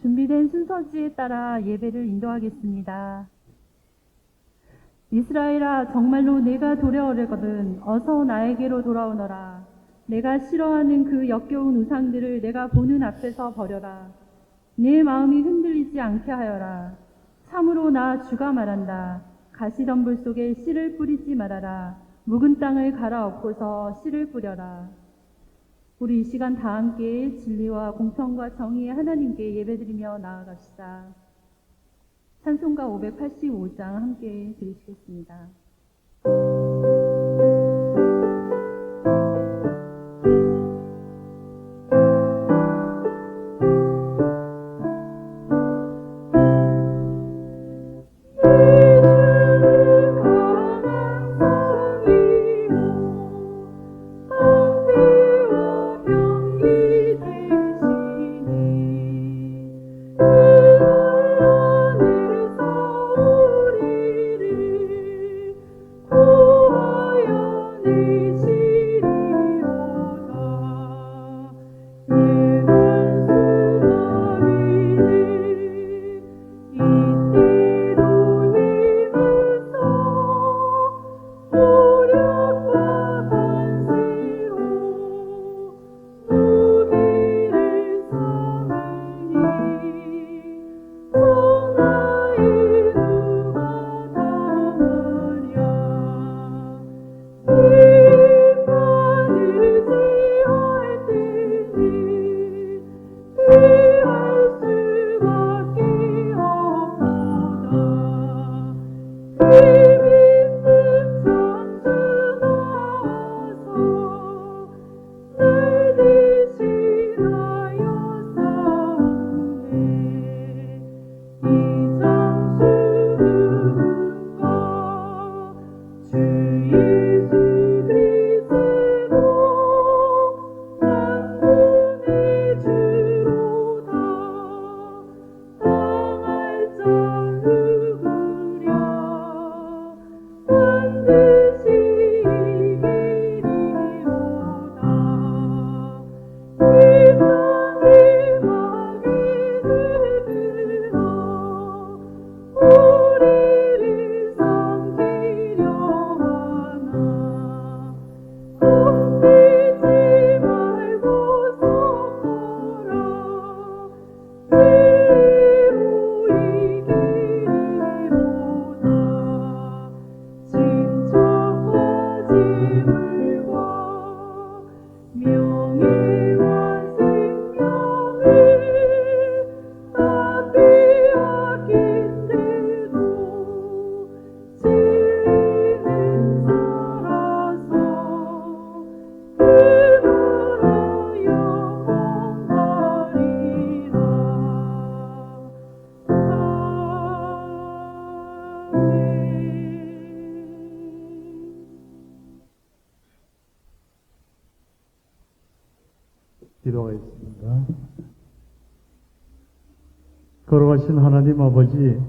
준비된 순서지에 따라 예배를 인도하겠습니다. 이스라엘아, 정말로 내가 도래오려거든 어서 나에게로 돌아오너라. 내가 싫어하는 그 역겨운 우상들을 내가 보는 앞에서 버려라. 내 마음이 흔들리지 않게 하여라. 참으로 나 주가 말한다. 가시덤불 속에 씨를 뿌리지 말아라. 묵은 땅을 갈아엎고서 씨를 뿌려라. 우리 이 시간 다 함께 진리와 공평과 정의의 하나님께 예배드리며 나아갑시다. 찬송가 585장 함께 드리시겠습니다. 기도하겠습니다. 걸어가신 하나님 아버지,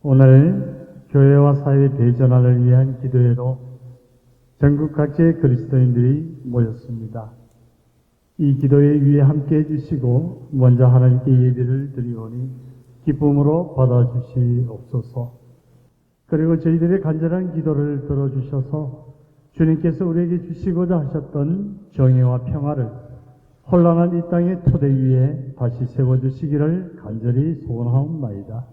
오늘 교회와 사회 대전환을 위한 기도회로 전국 각지의 그리스도인들이 모였습니다. 이 기도회 위에 함께 해주시고 먼저 하나님께 예배를 드리오니 기쁨으로 받아주시옵소서. 그리고 저희들의 간절한 기도를 들어주셔서 주님께서 우리에게 주시고자 하셨던 정의와 평화를 혼란한 이 땅의 토대 위에 다시 세워주시기를 간절히 소원하옵나이다.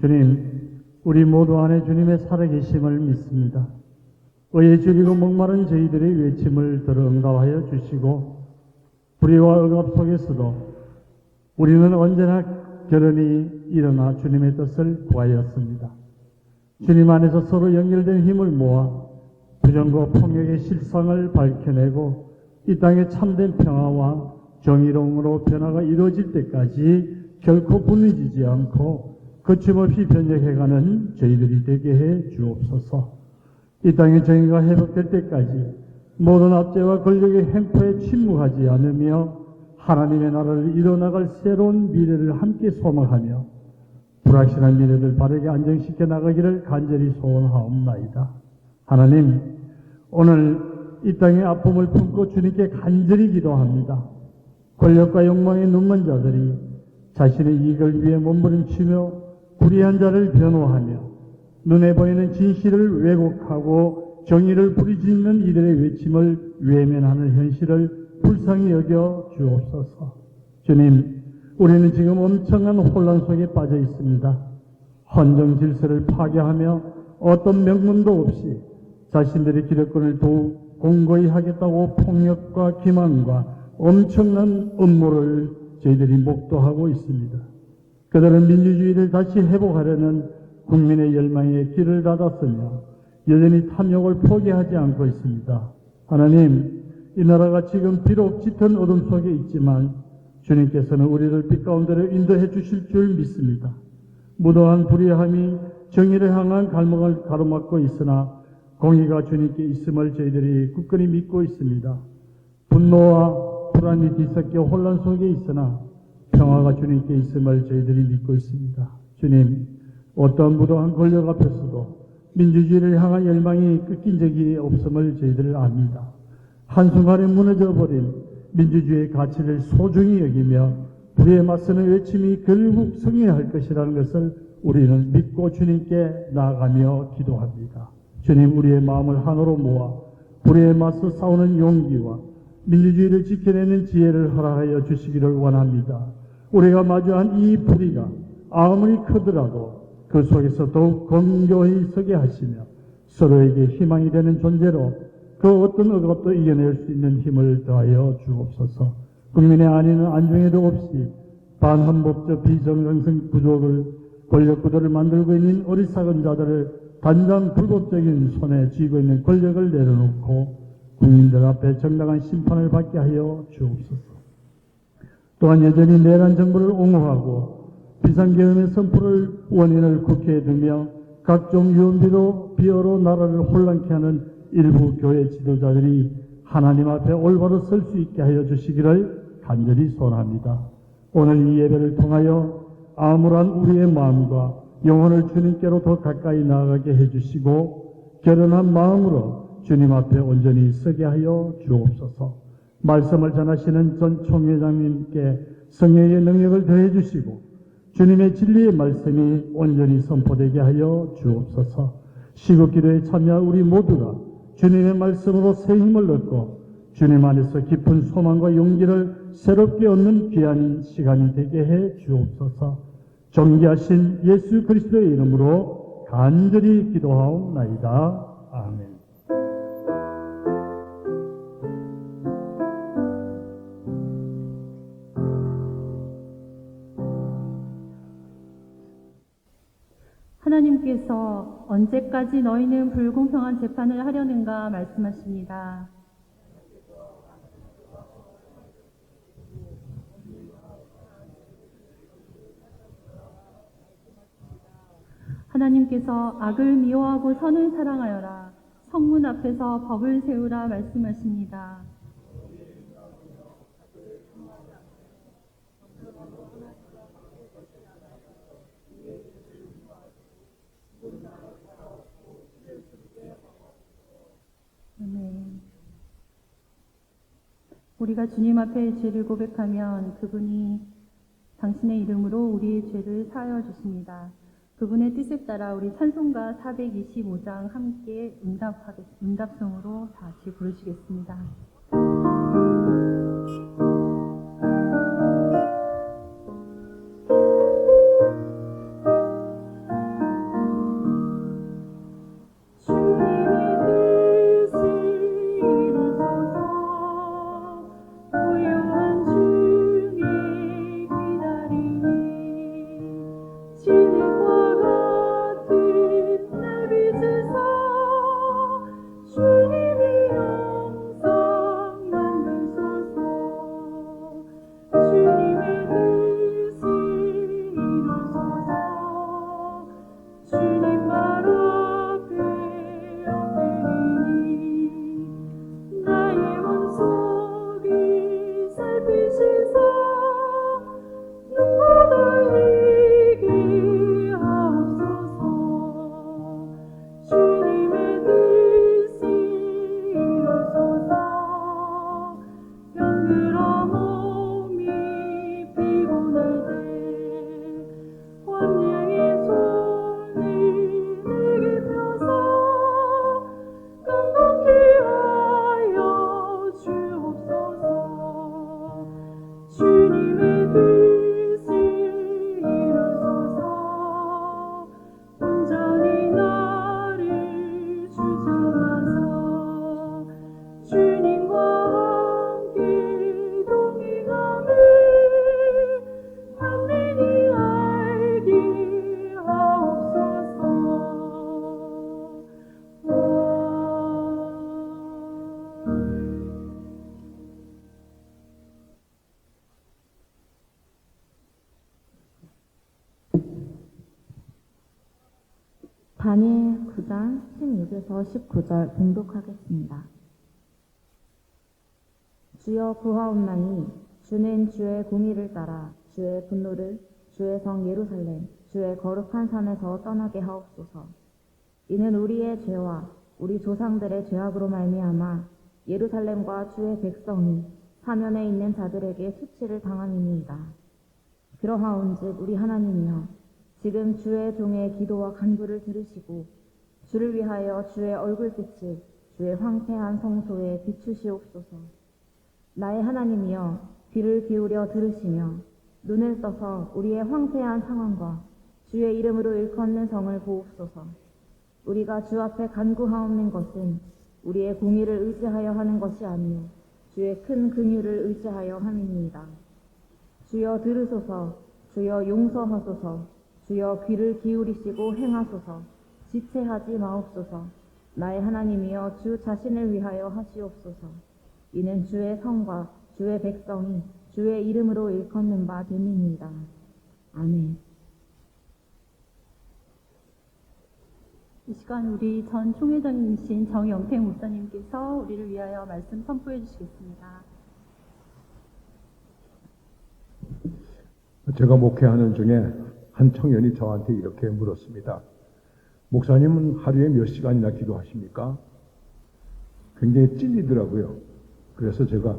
주님, 우리 모두 안에 주님의 살아계심을 믿습니다. 의에 줄이고 목마른 저희들의 외침을 들어 응답하여 주시고 불의와 억압 속에서도 우리는 언제나 결연히 일어나 주님의 뜻을 구하였습니다. 주님 안에서 서로 연결된 힘을 모아 부정과 폭력의 실상을 밝혀내고 이 땅의 참된 평화와 정의로움으로 변화가 이루어질 때까지 결코 분리지지 않고 거침없이 변혁해가는 저희들이 되게 해 주옵소서. 이 땅의 정의가 회복될 때까지 모든 압제와 권력의 횡포에 침묵하지 않으며 하나님의 나라를 이뤄나갈 새로운 미래를 함께 소망하며 불확실한 미래를 바르게 안정시켜 나가기를 간절히 소원하옵나이다. 하나님, 오늘 이 땅의 아픔을 품고 주님께 간절히 기도합니다. 권력과 욕망에 눈먼 자들이 자신의 이익을 위해 몸부림치며 불의한 자를 변호하며 눈에 보이는 진실을 왜곡하고 정의를 부리짖는 이들의 외침을 외면하는 현실을 불쌍히 여겨 주옵소서. 주님, 우리는 지금 엄청난 혼란 속에 빠져 있습니다. 헌정 질서를 파괴하며 어떤 명분도 없이 자신들의 기득권을 더욱 공고히 하겠다고 폭력과 기만과 엄청난 음모를 저희들이 목도하고 있습니다. 그들은 민주주의를 다시 회복하려는 국민의 열망에 길을 닫았으며 여전히 탐욕을 포기하지 않고 있습니다. 하나님, 이 나라가 지금 비록 짙은 어둠 속에 있지만 주님께서는 우리를 빛 가운데로 인도해 주실 줄 믿습니다. 무도한 불의함이 정의를 향한 갈목을 가로막고 있으나 공의가 주님께 있음을 저희들이 굳건히 믿고 있습니다. 분노와 불안이 뒤섞여 혼란 속에 있으나 평화가 주님께 있음을 저희들이 믿고 있습니다. 주님, 어떠한 무도한 권력 앞에서도 민주주의를 향한 열망이 꺾인 적이 없음을 저희들 압니다. 한순간에 무너져버린 민주주의의 가치를 소중히 여기며 불의에 맞서는 외침이 결국 승리할 것이라는 것을 우리는 믿고 주님께 나아가며 기도합니다. 주님, 우리의 마음을 하나로 모아 불의에 맞서 싸우는 용기와 민주주의를 지켜내는 지혜를 허락하여 주시기를 원합니다. 우리가 마주한 이 불의가 아무리 크더라도 그 속에서 더욱 건교히 서게 하시며 서로에게 희망이 되는 존재로 그 어떤 것도 이겨낼 수 있는 힘을 더하여 주옵소서. 국민의 안위는 안중에도 없이 반헌법적 비정당성 구조를 권력 구도를 만들고 있는 어리석은 자들을 단장 불법적인 손에 쥐고 있는 권력을 내려놓고 국민들 앞에 정당한 심판을 받게 하여 주옵소서. 또한 여전히 내란 정부를 옹호하고 비상계엄의 선포를 원인을 국회에 두며 각종 유언비로 비어로 나라를 혼란케 하는 일부 교회 지도자들이 하나님 앞에 올바로 설 수 있게 하여 주시기를 간절히 소원합니다. 오늘 이 예배를 통하여 암울한 우리의 마음과 영혼을 주님께로 더 가까이 나아가게 해주시고 결연한 마음으로 주님 앞에 온전히 서게 하여 주옵소서. 말씀을 전하시는 전 총회장님께 성령의 능력을 더해 주시고 주님의 진리의 말씀이 온전히 선포되게 하여 주옵소서. 시국기도에 참여한 우리 모두가 주님의 말씀으로 새 힘을 얻고 주님 안에서 깊은 소망과 용기를 새롭게 얻는 귀한 시간이 되게 해 주옵소서. 존귀하신 예수 그리스도의 이름으로 간절히 기도하옵나이다. 아멘. 하나님께서 언제까지 너희는 불공평한 재판을 하려는가 말씀하십니다. 하나님께서 악을 미워하고 선을 사랑하여라. 성문 앞에서 법을 세우라 말씀하십니다. 아멘. 우리가 주님 앞에 죄를 고백하면 그분이 당신의 이름으로 우리의 죄를 사하여 주십니다. 그분의 뜻에 따라 우리 찬송가 425장 함께 응답성으로 다시 부르시겠습니다. 주님이 용서 다니엘 9장 16에서 19절 봉독하겠습니다. 주여 구하옵나니 주는 주의 공의를 따라 주의 분노를 주의 성 예루살렘 주의 거룩한 산에서 떠나게 하옵소서. 이는 우리의 죄와 우리 조상들의 죄악으로 말미암아 예루살렘과 주의 백성이 사면에 있는 자들에게 수치를 당함이니이다. 그러하온즉 우리 하나님이여 지금 주의 종의 기도와 간구를 들으시고 주를 위하여 주의 얼굴빛을 주의 황폐한 성소에 비추시옵소서. 나의 하나님이여 귀를 기울여 들으시며 눈을 떠서 우리의 황폐한 상황과 주의 이름으로 일컫는 성을 보옵소서. 우리가 주 앞에 간구하옵는 것은 우리의 공의를 의지하여 하는 것이 아니요 주의 큰 긍휼을 의지하여 함이니이다. 주여 들으소서. 주여 용서하소서. 주여 귀를 기울이시고 행하소서. 지체하지 마옵소서. 나의 하나님이여 주 자신을 위하여 하시옵소서. 이는 주의 성과 주의 백성이 주의 이름으로 일컫는 바 됨이니이다. 아멘. 이 시간 우리 전 총회장이신 정영택 목사님께서 우리를 위하여 말씀 선포해 주시겠습니다. 제가 목회하는 중에 한 청년이 저한테 이렇게 물었습니다. 목사님은 하루에 몇 시간이나 기도하십니까? 굉장히 찔리더라고요. 그래서 제가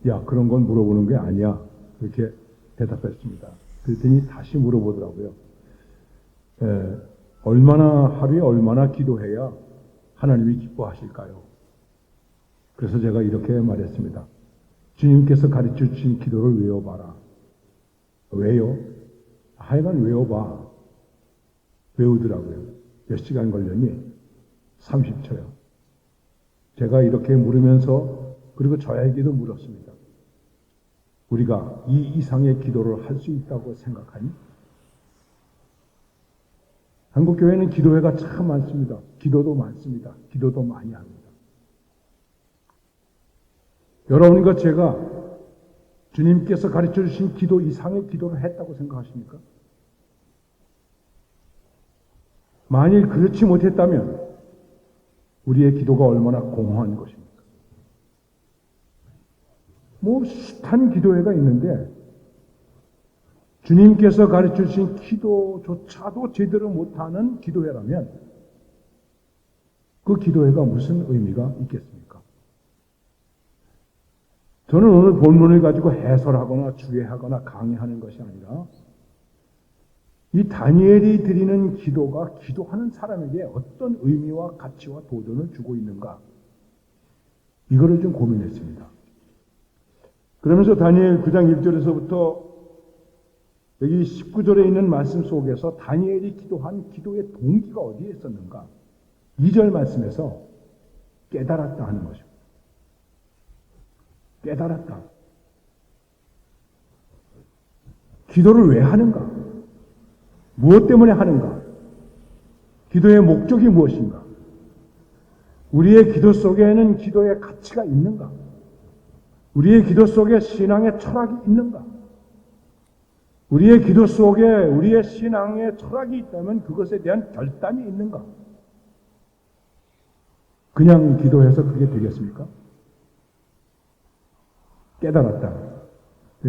야 그런 건 물어보는 게 아니야 그렇게 대답했습니다. 그랬더니 다시 물어보더라고요. 하루에 얼마나 기도해야 하나님이 기뻐하실까요? 그래서 제가 이렇게 말했습니다. 주님께서 가르쳐 주신 기도를 외워봐라. 왜요? 하여간 외워봐. 외우더라고요. 몇 시간 걸렸니? 30초요. 제가 이렇게 물으면서 그리고 저에게도 물었습니다. 우리가 이 이상의 기도를 할 수 있다고 생각하니? 한국교회는 기도회가 참 많습니다. 기도도 많습니다. 기도도 많이 합니다. 여러분과 제가 주님께서 가르쳐 주신 기도 이상의 기도를 했다고 생각하십니까? 만일 그렇지 못했다면 우리의 기도가 얼마나 공허한 것입니까? 숱한 기도회가 있는데 주님께서 가르쳐 주신 기도조차도 제대로 못하는 기도회라면 그 기도회가 무슨 의미가 있겠습니까? 저는 오늘 본문을 가지고 해설하거나 주례하거나 강의하는 것이 아니라 이 다니엘이 드리는 기도가 기도하는 사람에게 어떤 의미와 가치와 도전을 주고 있는가 이거를 좀 고민했습니다. 그러면서 다니엘 9장 1절에서부터 여기 19절에 있는 말씀 속에서 다니엘이 기도한 기도의 동기가 어디에 있었는가 2절 말씀에서 깨달았다 하는 것입니다. 깨달았다. 기도를 왜 하는가? 무엇 때문에 하는가? 기도의 목적이 무엇인가? 우리의 기도 속에는 기도의 가치가 있는가? 우리의 기도 속에 신앙의 철학이 있는가? 우리의 기도 속에 우리의 신앙의 철학이 있다면 그것에 대한 결단이 있는가? 그냥 기도해서 그게 되겠습니까? 깨달았다.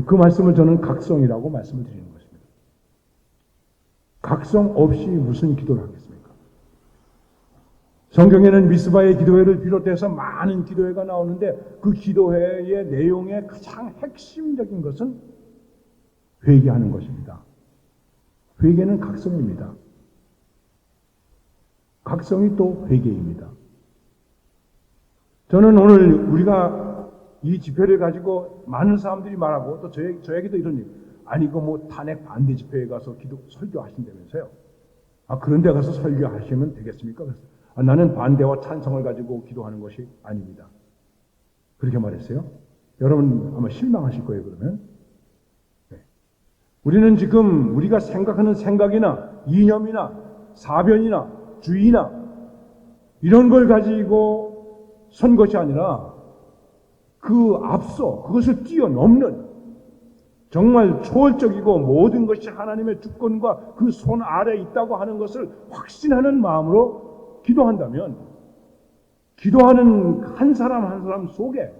그 말씀을 저는 각성이라고 말씀을 드리는 것입니다. 각성 없이 무슨 기도를 하겠습니까? 성경에는 미스바의 기도회를 비롯해서 많은 기도회가 나오는데 그 기도회의 내용의 가장 핵심적인 것은 회개하는 것입니다. 회개는 각성입니다. 각성이 또 회개입니다. 저는 오늘 우리가 이 집회를 가지고 많은 사람들이 말하고 또 저에게도 이런 일. 아니 이거 뭐 탄핵 반대 집회에 가서 설교하신다면서요. 그런 데 가서 설교하시면 되겠습니까? 그래서 나는 반대와 찬성을 가지고 기도하는 것이 아닙니다. 그렇게 말했어요. 여러분 아마 실망하실 거예요. 그러면 네. 우리는 지금 우리가 생각하는 생각이나 이념이나 사변이나 주의나 이런 걸 가지고 선 것이 아니라 그 앞서 그것을 뛰어넘는 정말 초월적이고 모든 것이 하나님의 주권과 그 손 아래에 있다고 하는 것을 확신하는 마음으로 기도한다면 기도하는 한 사람 한 사람 속에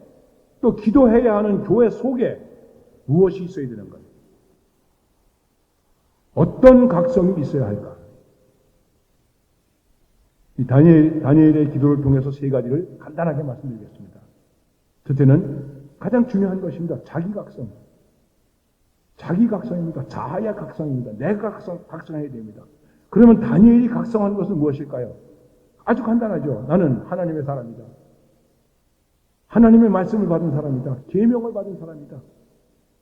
또 기도해야 하는 교회 속에 무엇이 있어야 되는가? 어떤 각성이 있어야 할까? 이 다니엘의 기도를 통해서 세 가지를 간단하게 말씀드리겠습니다. 첫째는 가장 중요한 것입니다. 자기 각성. 자기 각성입니다. 자아의 각성입니다. 내가 각성해야 됩니다. 그러면 다니엘이 각성한 것은 무엇일까요? 아주 간단하죠. 나는 하나님의 사람이다. 하나님의 말씀을 받은 사람이다. 계명을 받은 사람이다.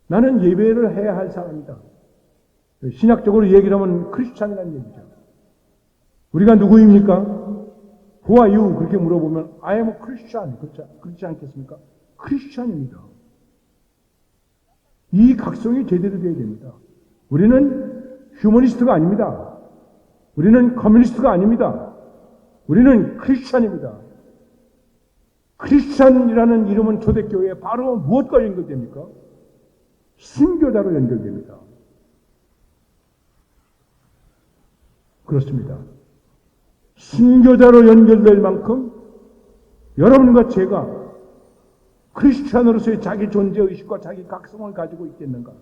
나는 예배를 해야 할 사람이다. 신학적으로 얘기를 하면 크리스찬이라는 얘기죠. 우리가 누구입니까? Who are you? 그렇게 물어보면 I am a Christian. 그렇지 않겠습니까? 크리스찬입니다. 이 각성이 제대로 되어야 됩니다. 우리는 휴머니스트가 아닙니다. 우리는 커뮤니스트가 아닙니다. 우리는 크리스찬입니다. 크리스찬이라는 이름은 초대교회에 바로 무엇과 연결됩니까? 순교자로 연결됩니다. 그렇습니다. 순교자로 연결될 만큼 여러분과 제가 크리스찬으로서의 자기 존재의식과 자기 각성을 가지고 있겠는가?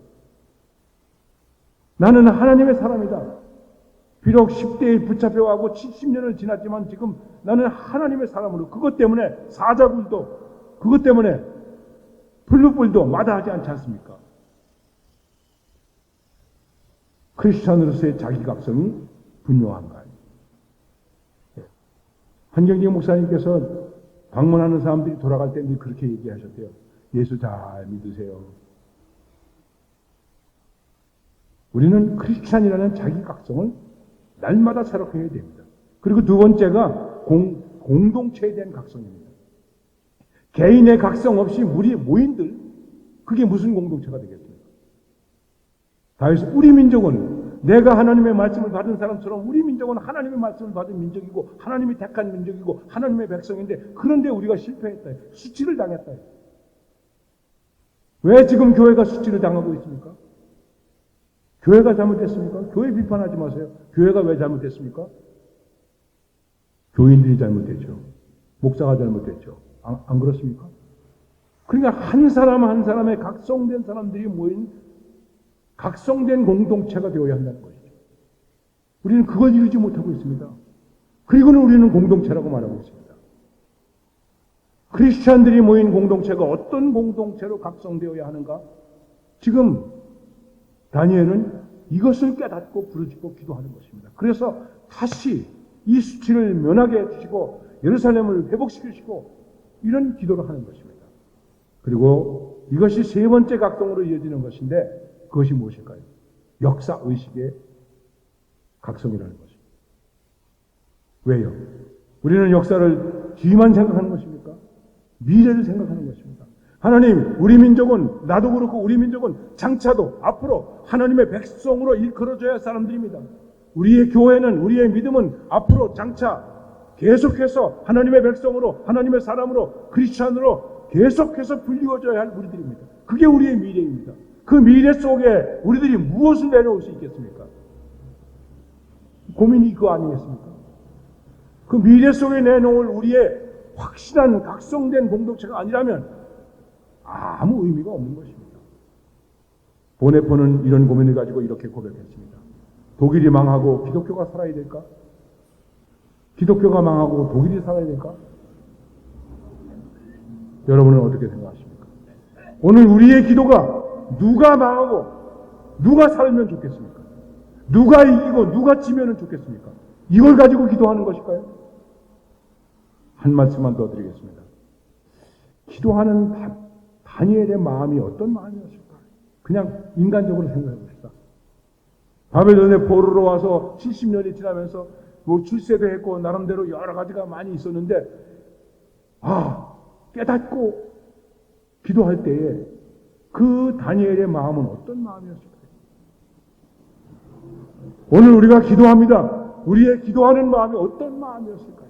나는 하나님의 사람이다. 비록 10대에 붙잡혀가고 70년을 지났지만 지금 나는 하나님의 사람으로 그것 때문에 사자굴도 그것 때문에 풀무불도 마다하지 않지 않습니까? 크리스찬으로서의 자기 각성이 분명한가? 한경직 목사님께서 방문하는 사람들이 돌아갈 때 그렇게 얘기하셨대요. 예수 잘 믿으세요. 우리는 크리스찬이라는 자기 각성을 날마다 새롭게 해야 됩니다. 그리고 두 번째가 공동체에 대한 각성입니다. 개인의 각성 없이 모인들 그게 무슨 공동체가 되겠습니까? 다윗은 우리 민족은 내가 하나님의 말씀을 받은 사람처럼 우리 민족은 하나님의 말씀을 받은 민족이고 하나님이 택한 민족이고 하나님의 백성인데 그런데 우리가 실패했다. 수치를 당했다. 왜 지금 교회가 수치를 당하고 있습니까? 교회가 잘못됐습니까? 교회 비판하지 마세요. 교회가 왜 잘못됐습니까? 교인들이 잘못됐죠. 목사가 잘못됐죠. 안 그렇습니까? 그러니까 한 사람 한 사람의 각성된 사람들이 모인 각성된 공동체가 되어야 한다는 것이죠. 우리는 그걸 이루지 못하고 있습니다. 그리고는 우리는 공동체라고 말하고 있습니다. 크리스찬들이 모인 공동체가 어떤 공동체로 각성되어야 하는가? 지금 다니엘은 이것을 깨닫고 부르짖고 기도하는 것입니다. 그래서 다시 이 수치를 면하게 해주시고 예루살렘을 회복시키시고 이런 기도를 하는 것입니다. 그리고 이것이 세 번째 각성으로 이어지는 것인데 그것이 무엇일까요? 역사의식의 각성이라는 것입니다. 왜요? 우리는 역사를 뒤만 생각하는 것입니까? 미래를 생각하는 것입니다. 하나님, 우리 민족은 나도 그렇고 우리 민족은 장차도 앞으로 하나님의 백성으로 일컬어져야 할 사람들입니다. 우리의 교회는 우리의 믿음은 앞으로 장차 계속해서 하나님의 백성으로 하나님의 사람으로 크리스찬으로 계속해서 불리워져야 할 우리들입니다. 그게 우리의 미래입니다. 그 미래 속에 우리들이 무엇을 내놓을 수 있겠습니까? 고민이 그거 아니겠습니까? 그 미래 속에 내놓을 우리의 확실한 각성된 공동체가 아니라면 아무 의미가 없는 것입니다. 보네포는 이런 고민을 가지고 이렇게 고백했습니다. 독일이 망하고 기독교가 살아야 될까? 기독교가 망하고 독일이 살아야 될까? 여러분은 어떻게 생각하십니까? 오늘 우리의 기도가 누가 망하고 누가 살면 좋겠습니까? 누가 이기고 누가 지면 좋겠습니까? 이걸 가지고 기도하는 것일까요? 한 말씀만 더 드리겠습니다. 기도하는 다니엘의 마음이 어떤 마음이었을까? 그냥 인간적으로 생각해 봅시다. 바벨론에 포로로 와서 70년이 지나면서 뭐 출세도 했고 나름대로 여러 가지가 많이 있었는데 깨닫고 기도할 때에 그 다니엘의 마음은 어떤 마음이었을까요? 오늘 우리가 기도합니다. 우리의 기도하는 마음이 어떤 마음이었을까요?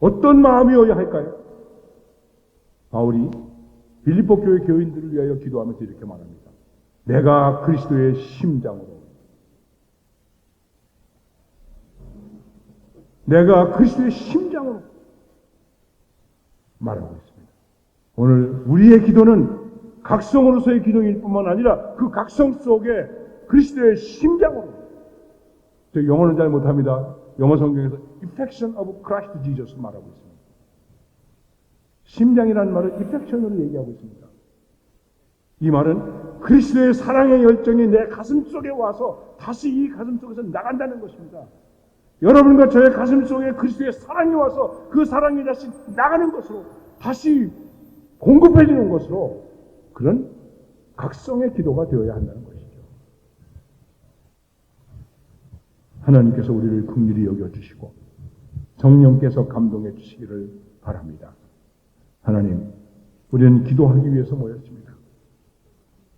어떤 마음이어야 할까요? 바울이 빌립보 교회 교인들을 위하여 기도하면서 이렇게 말합니다. 내가 그리스도의 심장으로, 내가 그리스도의 심장으로 말하고 있습니다. 오늘 우리의 기도는 각성으로서의 기도일 뿐만 아니라 그 각성 속에 그리스도의 심장으로, 저 영어는 잘 못합니다. 영어 성경에서 affection of Christ Jesus 말하고 있습니다. 심장이라는 말을 affection으로 얘기하고 있습니다. 이 말은 그리스도의 사랑의 열정이 내 가슴 속에 와서 다시 이 가슴 속에서 나간다는 것입니다. 여러분과 저의 가슴 속에 그리스도의 사랑이 와서 그 사랑이 다시 나가는 것으로, 다시 공급해주는 것으로, 그런 각성의 기도가 되어야 한다는 것이죠. 하나님께서 우리를 긍휼히 여겨주시고 성령께서 감동해 주시기를 바랍니다. 하나님, 우리는 기도하기 위해서 모였습니다.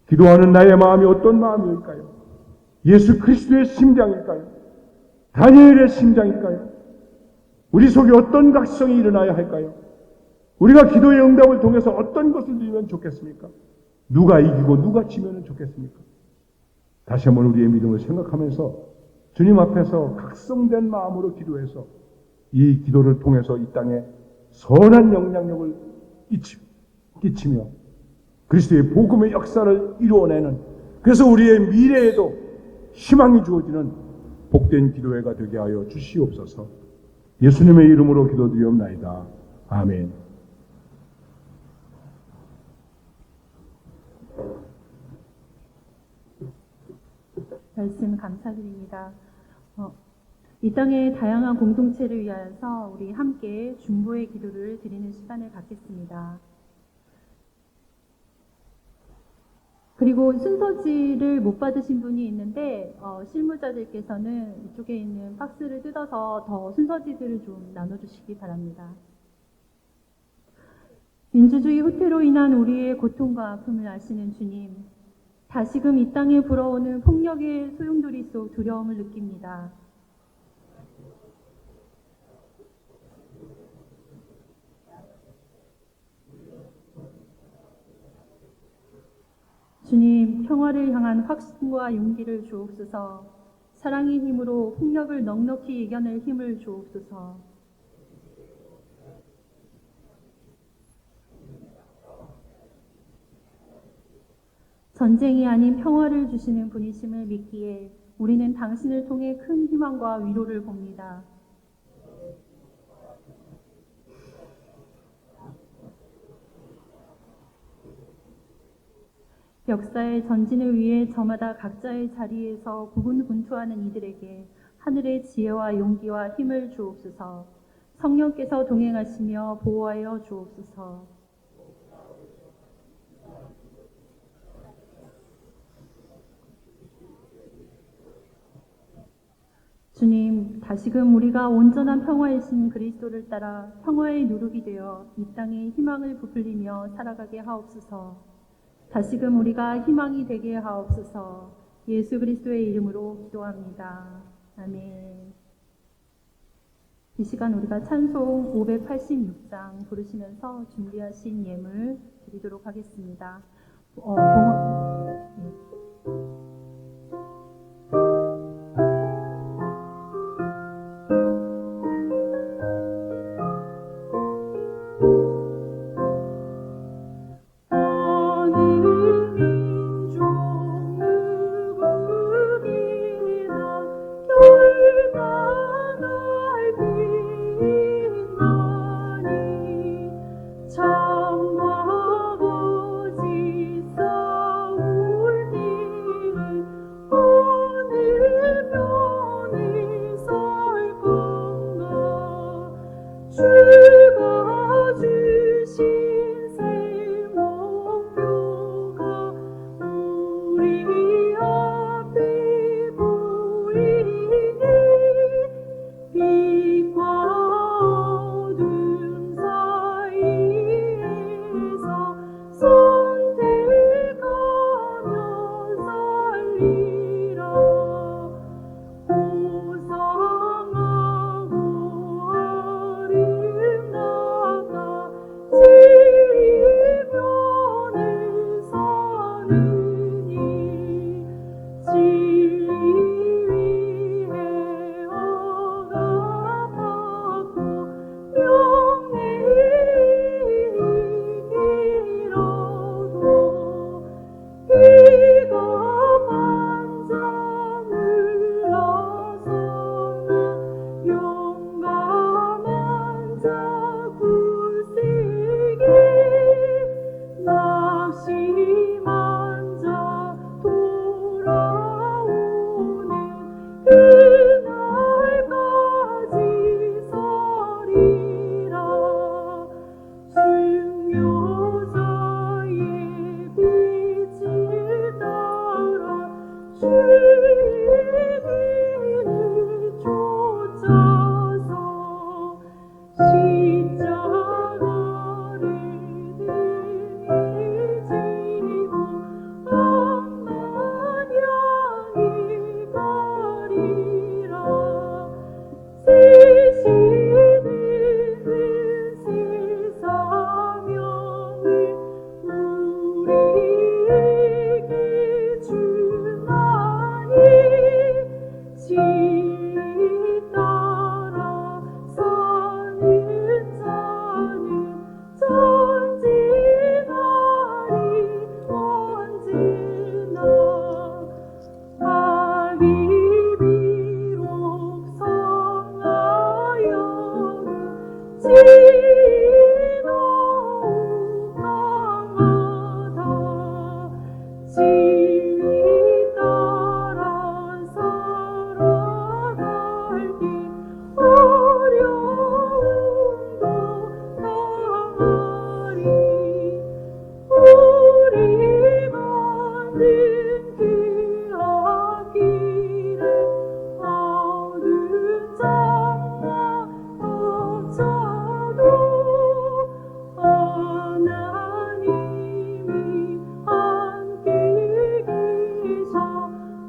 기도하는 나의 마음이 어떤 마음일까요? 예수 그리스도의 심장일까요? 다니엘의 심장일까요? 우리 속에 어떤 각성이 일어나야 할까요? 우리가 기도의 응답을 통해서 어떤 것을 누리면 좋겠습니까? 누가 이기고 누가 지면 좋겠습니까? 다시 한번 우리의 믿음을 생각하면서 주님 앞에서 각성된 마음으로 기도해서 이 기도를 통해서 이 땅에 선한 영향력을 끼치며 그리스도의 복음의 역사를 이루어내는, 그래서 우리의 미래에도 희망이 주어지는 복된 기도회가 되게 하여 주시옵소서. 예수님의 이름으로 기도드리옵나이다. 아멘. 말씀 감사드립니다. 이 땅의 다양한 공동체를 위하여서 우리 함께 중보의 기도를 드리는 시간을 갖겠습니다. 그리고 순서지를 못 받으신 분이 있는데 실무자들께서는 이쪽에 있는 박스를 뜯어서 더 순서지들을 좀 나눠주시기 바랍니다. 민주주의 후퇴로 인한 우리의 고통과 아픔을 아시는 주님, 다시금 이 땅에 불어오는 폭력의 소용돌이 속 두려움을 느낍니다. 주님, 평화를 향한 확신과 용기를 주옵소서. 사랑의 힘으로 폭력을 넉넉히 이겨낼 힘을 주옵소서. 전쟁이 아닌 평화를 주시는 분이심을 믿기에 우리는 당신을 통해 큰 희망과 위로를 봅니다. 역사의 전진을 위해 저마다 각자의 자리에서 고군분투하는 이들에게 하늘의 지혜와 용기와 힘을 주옵소서. 성령께서 동행하시며 보호하여 주옵소서. 주님, 다시금 우리가 온전한 평화이신 그리스도를 따라 평화의 누룩이 되어 이 땅에 희망을 부풀리며 살아가게 하옵소서. 다시금 우리가 희망이 되게 하옵소서. 예수 그리스도의 이름으로 기도합니다. 아멘. 이 시간 우리가 찬송 586장 부르시면서 준비하신 예물 드리도록 하겠습니다. 참 아버지 싸우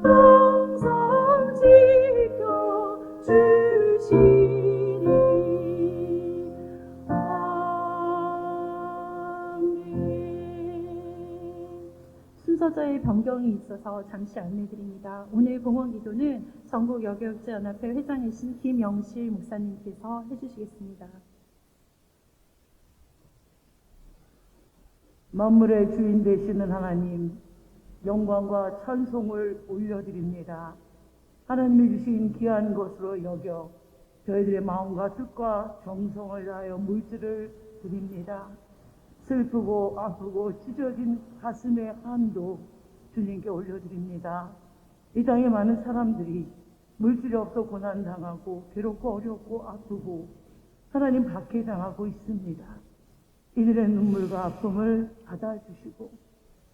항상 지켜주시리. 순서자의 변경이 있어서 잠시 안내드립니다. 오늘 봉헌 기도는 전국 여교육자연합회 회장이신 김영실 목사님께서 해주시겠습니다. 만물의 주인 되시는 하나님, 영광과 찬송을 올려드립니다. 하나님이 주신 귀한 것으로 여겨 저희들의 마음과 뜻과 정성을 다하여 물질을 드립니다. 슬프고 아프고 찢어진 가슴의 한도 주님께 올려드립니다. 이 땅에 많은 사람들이 물질이 없어 고난당하고 괴롭고 어렵고 아프고 하나님 박해당하고 있습니다. 이들의 눈물과 아픔을 받아주시고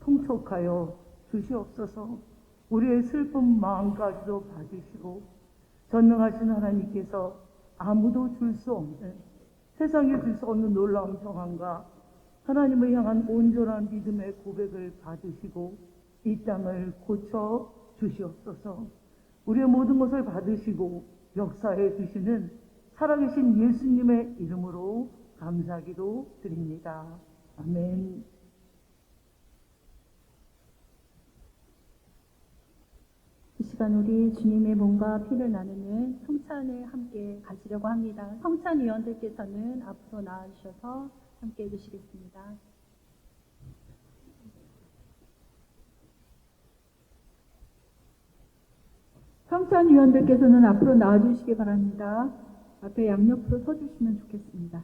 통촉하여 주시옵소서. 우리의 슬픈 마음까지도 봐주시고 전능하신 하나님께서 아무도 줄 수 없는, 세상에 줄 수 없는 놀라운 평안과 하나님을 향한 온전한 믿음의 고백을 받으시고 이 땅을 고쳐 주시옵소서. 우리의 모든 것을 받으시고 역사해 주시는 살아계신 예수님의 이름으로 감사기도 드립니다. 아멘. 이 시간 우리 주님의 몸과 피를 나누는 성찬을 함께 가지려고 합니다. 성찬위원들께서는 앞으로 나와주셔서 함께 해주시겠습니다. 성찬위원들께서는 앞으로 나와주시기 바랍니다. 앞에 양옆으로 서주시면 좋겠습니다.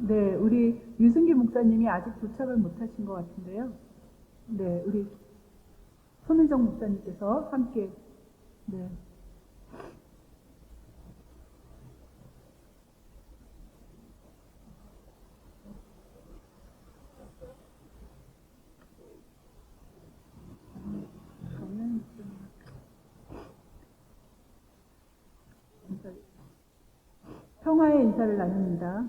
네, 우리 유승기 목사님이 아직 도착을 못하신 것 같은데요. 네, 우리 손은정 목사님께서 함께, 네. 평화의 인사를 나눕니다.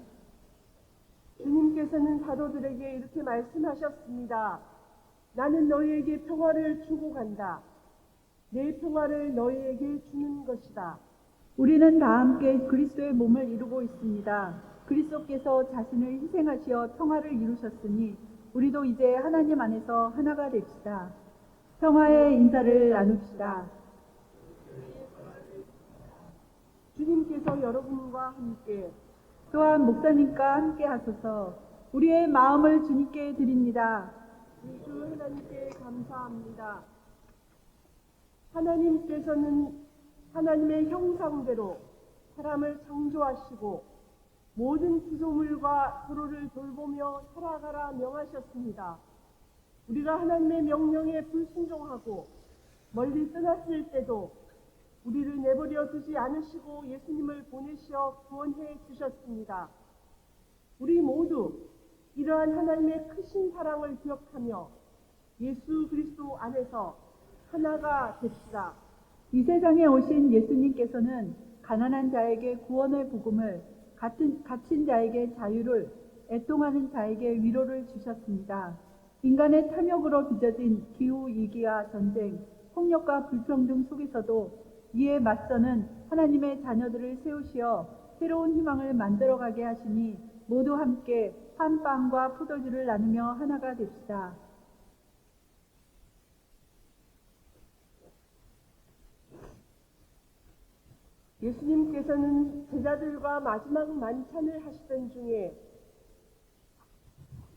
주님께서는 사도들에게 이렇게 말씀하셨습니다. 나는 너희에게 평화를 주고 간다. 내 평화를 너희에게 주는 것이다. 우리는 다 함께 그리스도의 몸을 이루고 있습니다. 그리스도께서 자신을 희생하시어 평화를 이루셨으니 우리도 이제 하나님 안에서 하나가 됩시다. 평화의 인사를 나눕시다. 주님께서 여러분과 함께 또한 목사님과 함께 하소서. 우리의 마음을 주님께 드립니다. 주 하나님께 감사합니다. 하나님께서는 하나님의 형상대로 사람을 창조하시고 모든 피조물과 서로를 돌보며 살아가라 명하셨습니다. 우리가 하나님의 명령에 불순종하고 멀리 떠났을 때도 우리를 내버려 두지 않으시고 예수님을 보내시어 구원해 주셨습니다. 우리 모두 이러한 하나님의 크신 사랑을 기억하며 예수 그리스도 안에서 하나가 됩시다. 이 세상에 오신 예수님께서는 가난한 자에게 구원의 복음을, 갇힌 자에게 자유를, 애통하는 자에게 위로를 주셨습니다. 인간의 탐욕으로 빚어진 기후위기와 전쟁, 폭력과 불평등 속에서도 이에 맞서는 하나님의 자녀들을 세우시어 새로운 희망을 만들어가게 하시니 모두 함께 한 빵과 포도주를 나누며 하나가 됩시다. 예수님께서는 제자들과 마지막 만찬을 하시던 중에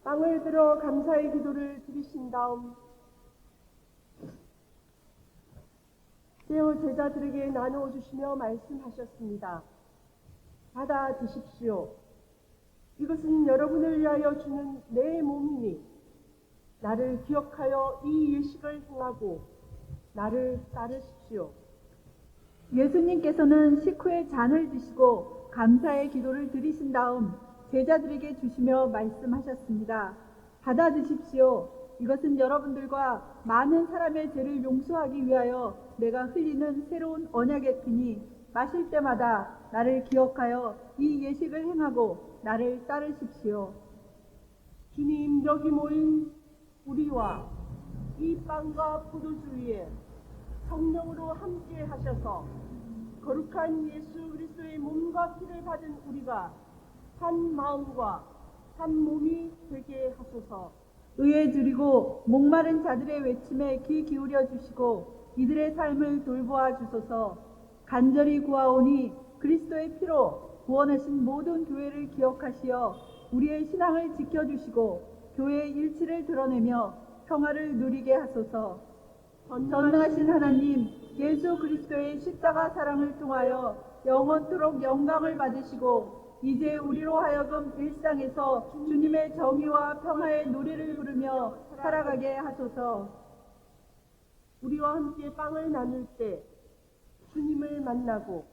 빵을 들어 감사의 기도를 드리신 다음 떼어 제자들에게 나누어 주시며 말씀하셨습니다. 받아 드십시오. 이것은 여러분을 위하여 주는 내 몸이니 나를 기억하여 이 예식을 행하고 나를 따르십시오. 예수님께서는 식후에 잔을 드시고 감사의 기도를 드리신 다음 제자들에게 주시며 말씀하셨습니다. 받아 드십시오. 이것은 여러분들과 많은 사람의 죄를 용서하기 위하여 내가 흘리는 새로운 언약의 피니 마실 때마다 나를 기억하여 이 예식을 행하고 나를 따르십시오. 주님, 여기 모인 우리와 이 빵과 포도주 위에 성령으로 함께 하셔서 거룩한 예수 그리스도의 몸과 피를 받은 우리가 한 마음과 한 몸이 되게 하소서. 의에 드리고 목마른 자들의 외침에 귀 기울여 주시고 이들의 삶을 돌보아 주소서. 간절히 구하오니 그리스도의 피로 구원하신 모든 교회를 기억하시어 우리의 신앙을 지켜주시고 교회의 일치를 드러내며 평화를 누리게 하소서. 전능하신 하나님, 예수 그리스도의 십자가 사랑을 통하여 영원토록 영광을 받으시고 이제 우리로 하여금 일상에서 주님의 정의와 평화의 노래를 부르며 살아가게 하소서. 우리와 함께 빵을 나눌 때 주님을 만나고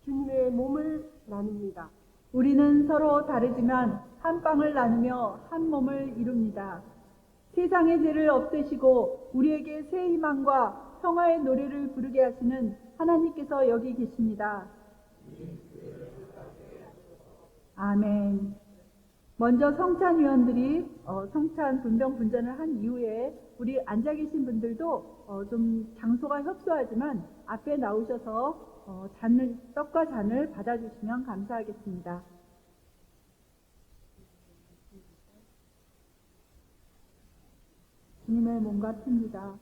주님의 몸을 나눕니다. 우리는 서로 다르지만 한 빵을 나누며 한 몸을 이룹니다. 세상의 죄를 없애시고 우리에게 새 희망과 평화의 노래를 부르게 하시는 하나님께서 여기 계십니다. 아멘. 먼저 성찬위원들이 성찬 분병 분전을 한 이후에 우리 앉아 계신 분들도 좀 장소가 협소하지만 앞에 나오셔서 떡과 잔을 받아주시면 감사하겠습니다. 주님의 몸과 피입니다.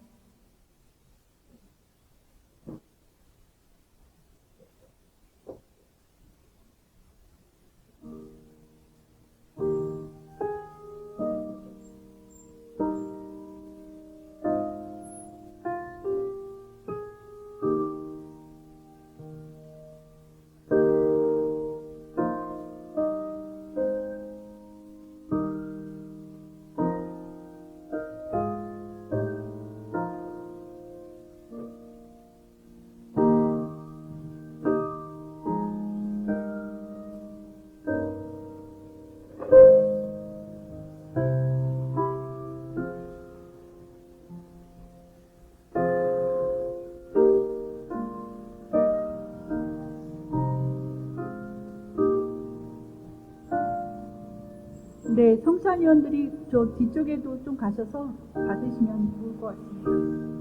네, 성찬위원들이 저 뒤쪽에도 좀 가셔서 받으시면 좋을 것 같습니다.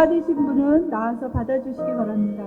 받으신 분은 나와서 받아주시기 바랍니다.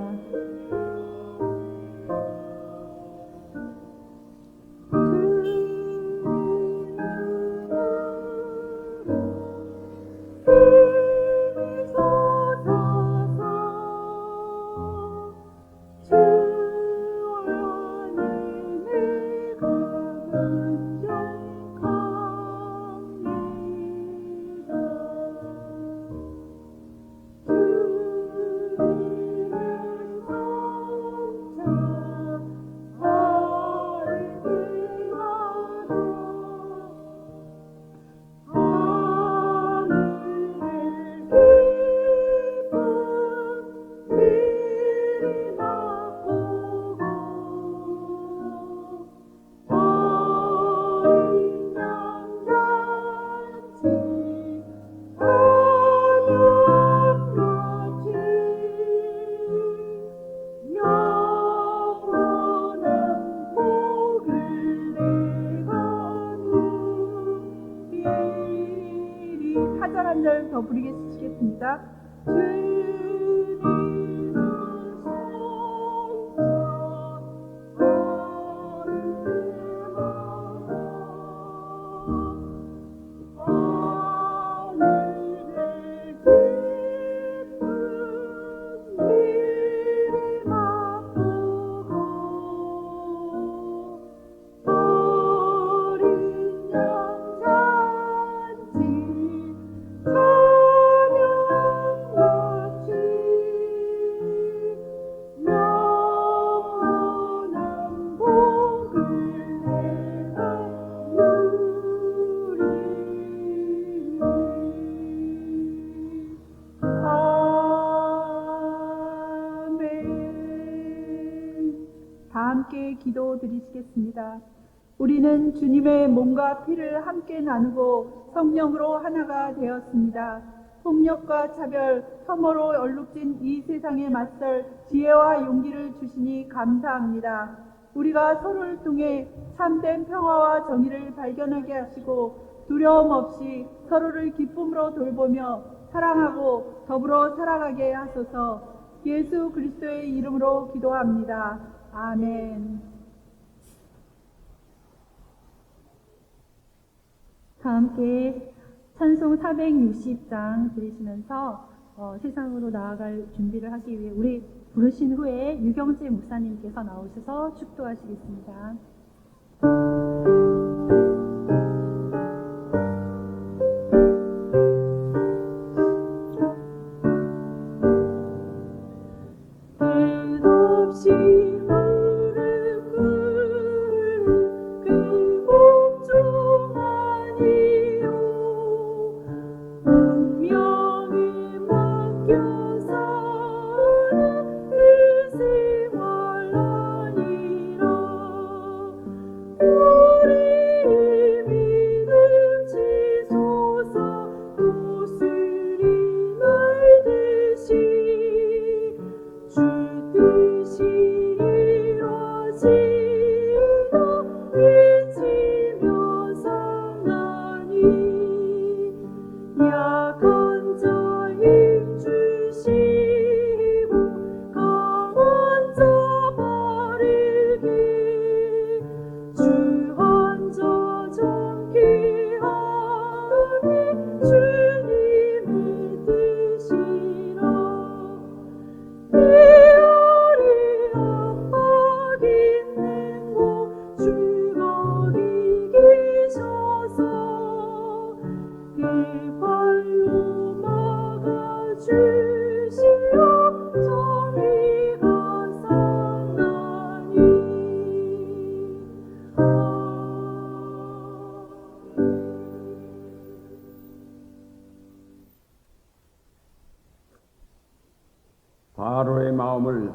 사절 한 절 더 부르겠습니다. 다 함께 기도 드리시겠습니다. 우리는 주님의 몸과 피를 함께 나누고 성령으로 하나가 되었습니다. 폭력과 차별, 혐오로 얼룩진 이 세상에 맞설 지혜와 용기를 주시니 감사합니다. 우리가 서로를 통해 참된 평화와 정의를 발견하게 하시고 두려움 없이 서로를 기쁨으로 돌보며 사랑하고 더불어 살아가게 하소서. 예수 그리스도의 이름으로 기도합니다. 아멘. 다 함께 찬송 460장 들으시면서 세상으로 나아갈 준비를 하기 위해 우리 부르신 후에 유경재 목사님께서 나오셔서 축도하시겠습니다. 바로의 마음을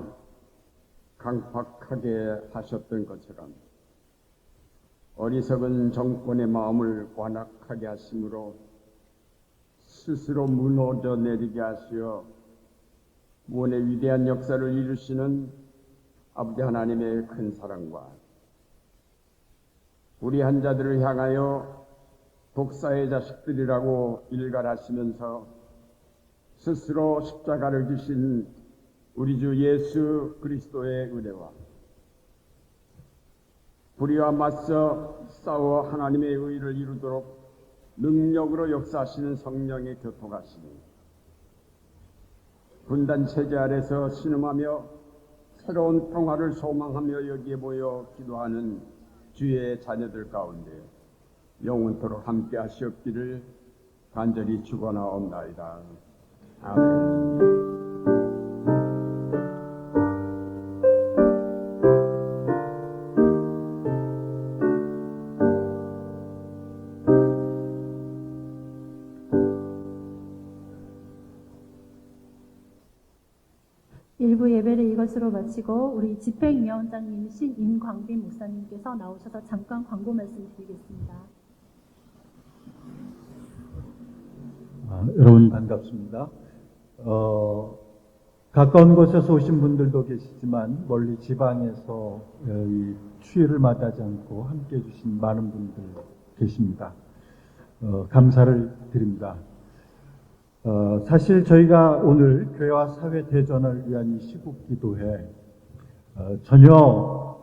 강팍하게 하셨던 것처럼 어리석은 정권의 마음을 완악하게 하심으로 스스로 무너져 내리게 하시어 구원의 위대한 역사를 이루시는 아버지 하나님의 큰 사랑과 우리 한자들을 향하여 독사의 자식들이라고 일갈하시면서 스스로 십자가를 지신 우리 주 예수 그리스도의 은혜와 불의와 맞서 싸워 하나님의 의를 이루도록 능력으로 역사하시는 성령의 교통하심이 분단 체제 아래서 신음하며 새로운 평화를 소망하며 여기에 모여 기도하는 주의 자녀들 가운데 영원토록 함께 하시옵기를 간절히 축원하옵나이다. 아멘. 일부 예배를 이것으로 마치고 우리 집행위원장님이신 임광빈 목사님께서 나오셔서 잠깐 광고 말씀 드리겠습니다. 여러분 반갑습니다. 가까운 곳에서 오신 분들도 계시지만 멀리 지방에서 이 추위를 맞이하지 않고 함께 해주신 많은 분들 계십니다. 감사를 드립니다. 사실 저희가 오늘 교회와 사회 대전을 위한 이 시국기도회 전혀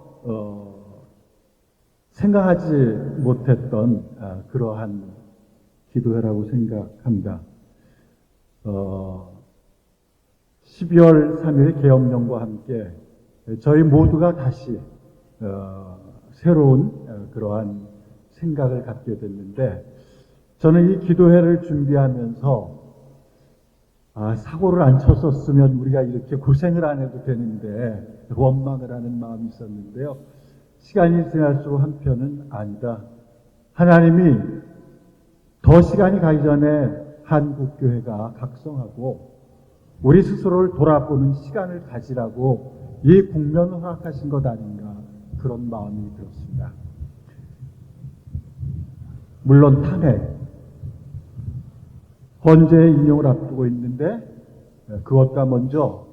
생각하지 못했던 그러한 기도회라고 생각합니다. 12월 3일 계엄령과 함께 저희 모두가 다시 새로운 그러한 생각을 갖게 됐는데 저는 이 기도회를 준비하면서 사고를 안 쳤었으면 우리가 이렇게 고생을 안 해도 되는데 원망을 하는 마음이 있었는데요. 시간이 지날수록 한편은 아니다. 하나님이 더 시간이 가기 전에 한국교회가 각성하고 우리 스스로를 돌아보는 시간을 가지라고 이 국면을 허락하신 것 아닌가 그런 마음이 들었습니다. 물론 탄핵 헌재의 인용을 앞두고 있는데 그것과 먼저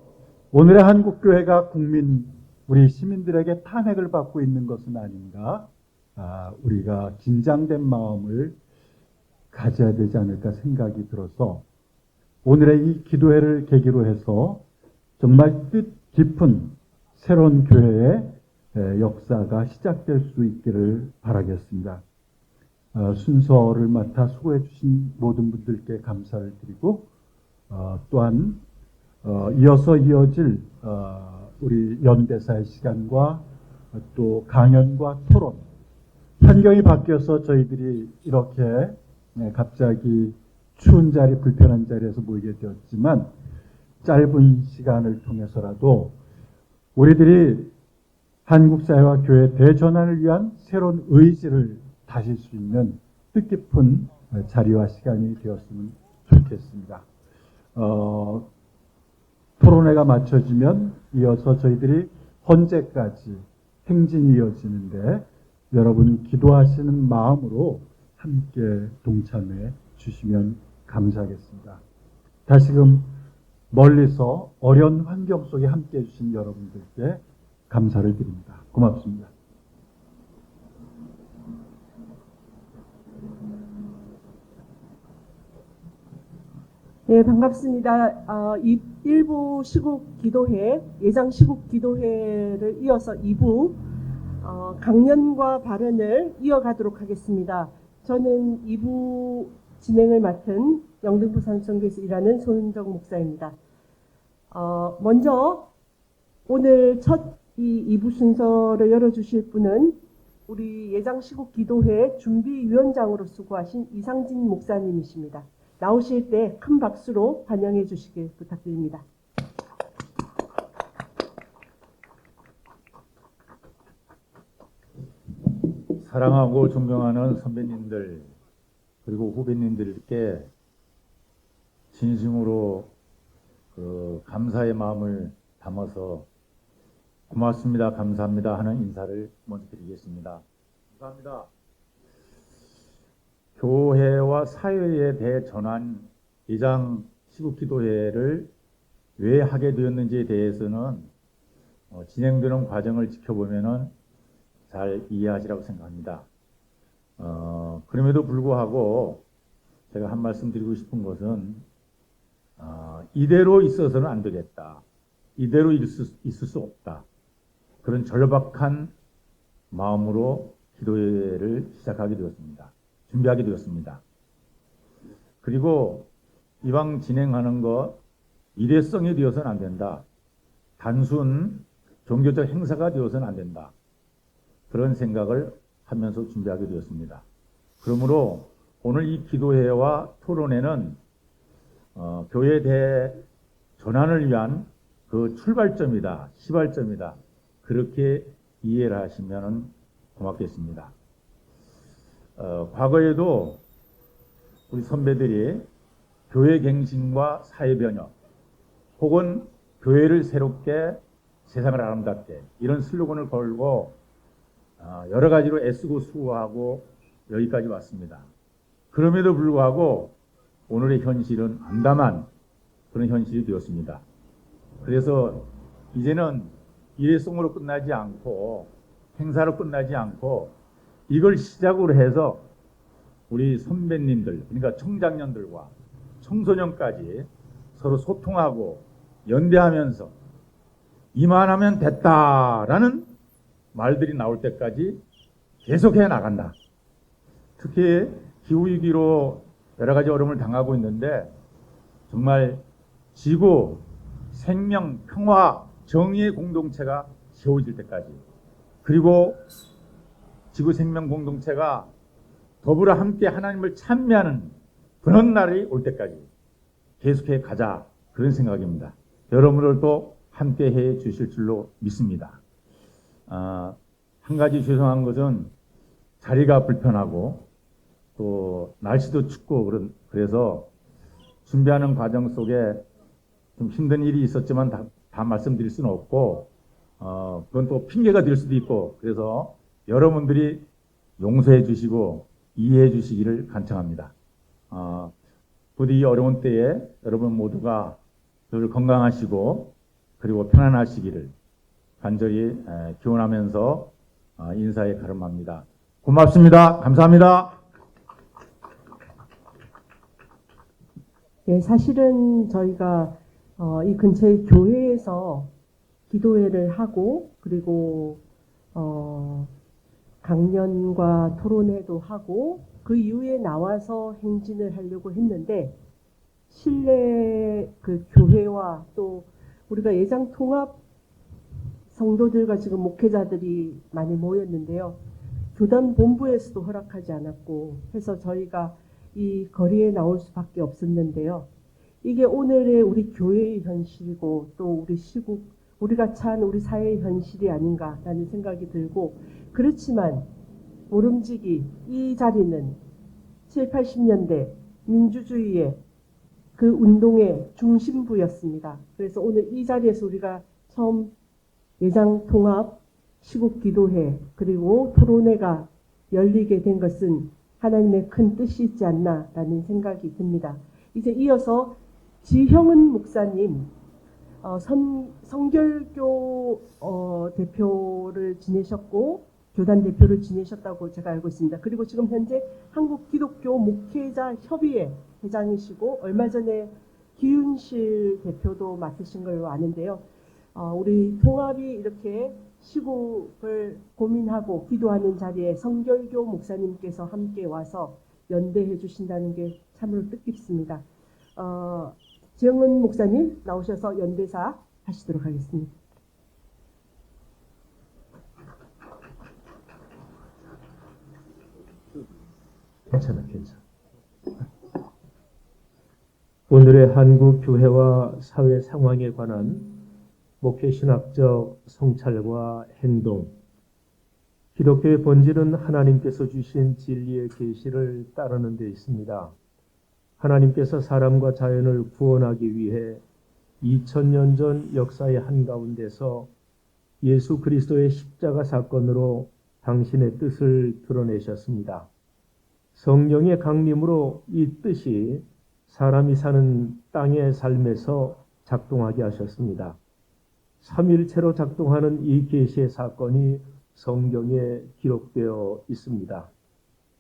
오늘의 한국교회가 우리 시민들에게 탄핵을 받고 있는 것은 아닌가 우리가 긴장된 마음을 가져야 되지 않을까 생각이 들어서 오늘의 이 기도회를 계기로 해서 정말 뜻깊은 새로운 교회의 역사가 시작될 수 있기를 바라겠습니다. 순서를 맡아 수고해 주신 모든 분들께 감사를 드리고 또한 이어서 이어질 우리 연대사의 시간과 또 강연과 토론 환경이 바뀌어서 저희들이 이렇게 갑자기 추운 자리, 불편한 자리에서 모이게 되었지만 짧은 시간을 통해서라도 우리들이 한국 사회와 교회 대전환을 위한 새로운 의지를 다질 수 있는 뜻깊은 자리와 시간이 되었으면 좋겠습니다. 토론회가 마쳐지면 이어서 저희들이 헌재까지 행진이 이어지는데 여러분 기도하시는 마음으로 함께 동참해 주시면 감사하겠습니다. 다시금 멀리서 어려운 환경 속에 함께 해주신 여러분들께 감사를 드립니다. 고맙습니다. 네, 반갑습니다. 일부 시국 기도회, 예장 시국 기도회를 이어서 2부 강연과 발언을 이어가도록 하겠습니다. 저는 2부 진행을 맡은 영등포 산성교에서 일하는 손은정 목사입니다. 먼저 오늘 첫 이 2부 순서를 열어주실 분은 우리 예장 시국 기도회 준비위원장으로 수고하신 이상진 목사님이십니다. 나오실 때 큰 박수로 환영해 주시길 부탁드립니다. 사랑하고 존경하는 선배님들 그리고 후배님들께 진심으로 감사의 마음을 담아서 고맙습니다, 감사합니다 하는 인사를 먼저 드리겠습니다. 감사합니다. 교회와 사회의 대전환 예장 시국기도회를 왜 하게 되었는지에 대해서는 진행되는 과정을 지켜보면은 잘 이해하시라고 생각합니다. 그럼에도 불구하고 제가 한 말씀 드리고 싶은 것은 이대로 있어서는 안 되겠다. 이대로 있을 수 없다. 그런 절박한 마음으로 기도회를 시작하게 되었습니다. 준비하게 되었습니다. 그리고 이왕 진행하는 것 일회성이 되어서는 안 된다. 단순 종교적 행사가 되어서는 안 된다. 그런 생각을 하면서 준비하게 되었습니다. 그러므로 오늘 이 기도회와 토론회는 교회 대전환을 위한 그 출발점이다, 시발점이다. 그렇게 이해를 하시면 고맙겠습니다. 과거에도 우리 선배들이 교회 갱신과 사회 변혁 혹은 교회를 새롭게 세상을 아름답게 이런 슬로건을 걸고 여러 가지로 애쓰고 수고하고 여기까지 왔습니다. 그럼에도 불구하고 오늘의 현실은 암담한 그런 현실이 되었습니다. 그래서 이제는 일회성으로 끝나지 않고 행사로 끝나지 않고 이걸 시작으로 해서 우리 선배님들, 그러니까 청장년들과 청소년까지 서로 소통하고 연대하면서 이만하면 됐다라는 말들이 나올 때까지 계속해 나간다. 특히 기후위기로 여러 가지 어려움을 당하고 있는데 정말 지구, 생명, 평화, 정의의 공동체가 세워질 때까지 그리고 지구 생명 공동체가 더불어 함께 하나님을 찬미하는 그런 날이 올 때까지 계속해 가자 그런 생각입니다. 여러분들도 함께 해 주실 줄로 믿습니다. 한 가지 죄송한 것은 자리가 불편하고 또 날씨도 춥고 그래서 준비하는 과정 속에 좀 힘든 일이 있었지만 다 말씀드릴 수는 없고 그건 또 핑계가 될 수도 있고 그래서 여러분들이 용서해 주시고 이해해 주시기를 간청합니다. 부디 이 어려운 때에 여러분 모두가 늘 건강하시고 그리고 편안하시기를 간절히 기원하면서 인사에 가름합니다. 고맙습니다. 감사합니다. 예, 사실은 저희가 이 근처의 교회에서 기도회를 하고 그리고 강연과 토론회도 하고 그 이후에 나와서 행진을 하려고 했는데 실내 그 교회와 또 우리가 예장 통합 성도들과 지금 목회자들이 많이 모였는데요. 교단 본부에서도 허락하지 않았고 해서 저희가 이 거리에 나올 수밖에 없었는데요. 이게 오늘의 우리 교회의 현실이고 또 우리 시국, 우리가 찬 우리 사회의 현실이 아닌가라는 생각이 들고 그렇지만 모름지기 이 자리는 7, 80년대 민주주의의 그 운동의 중심부였습니다. 그래서 오늘 이 자리에서 우리가 처음 예장통합, 시국기도회 그리고 토론회가 열리게 된 것은 하나님의 큰 뜻이 있지 않나라는 생각이 듭니다. 이제 이어서 지형은 목사님 성결교 대표를 지내셨고 교단 대표를 지내셨다고 제가 알고 있습니다. 그리고 지금 현재 한국기독교 목회자 협의회 회장이시고 얼마 전에 기윤실 대표도 맡으신 걸로 아는데요. 우리 통합이 이렇게 시국을 고민하고 기도하는 자리에 성결교 목사님께서 함께 와서 연대해 주신다는 게 참으로 뜻깊습니다. 지영은 목사님 나오셔서 연대사 하시도록 하겠습니다. 괜찮아. 오늘의 한국 교회와 사회 상황에 관한 목회신학적 성찰과 행동, 기독교의 본질은 하나님께서 주신 진리의 계시를 따르는 데 있습니다. 하나님께서 사람과 자연을 구원하기 위해 2000년 전 역사의 한가운데서 예수 그리스도의 십자가 사건으로 당신의 뜻을 드러내셨습니다. 성령의 강림으로 이 뜻이 사람이 사는 땅의 삶에서 작동하게 하셨습니다. 삼일체로 작동하는 이 계시의 사건이 성경에 기록되어 있습니다.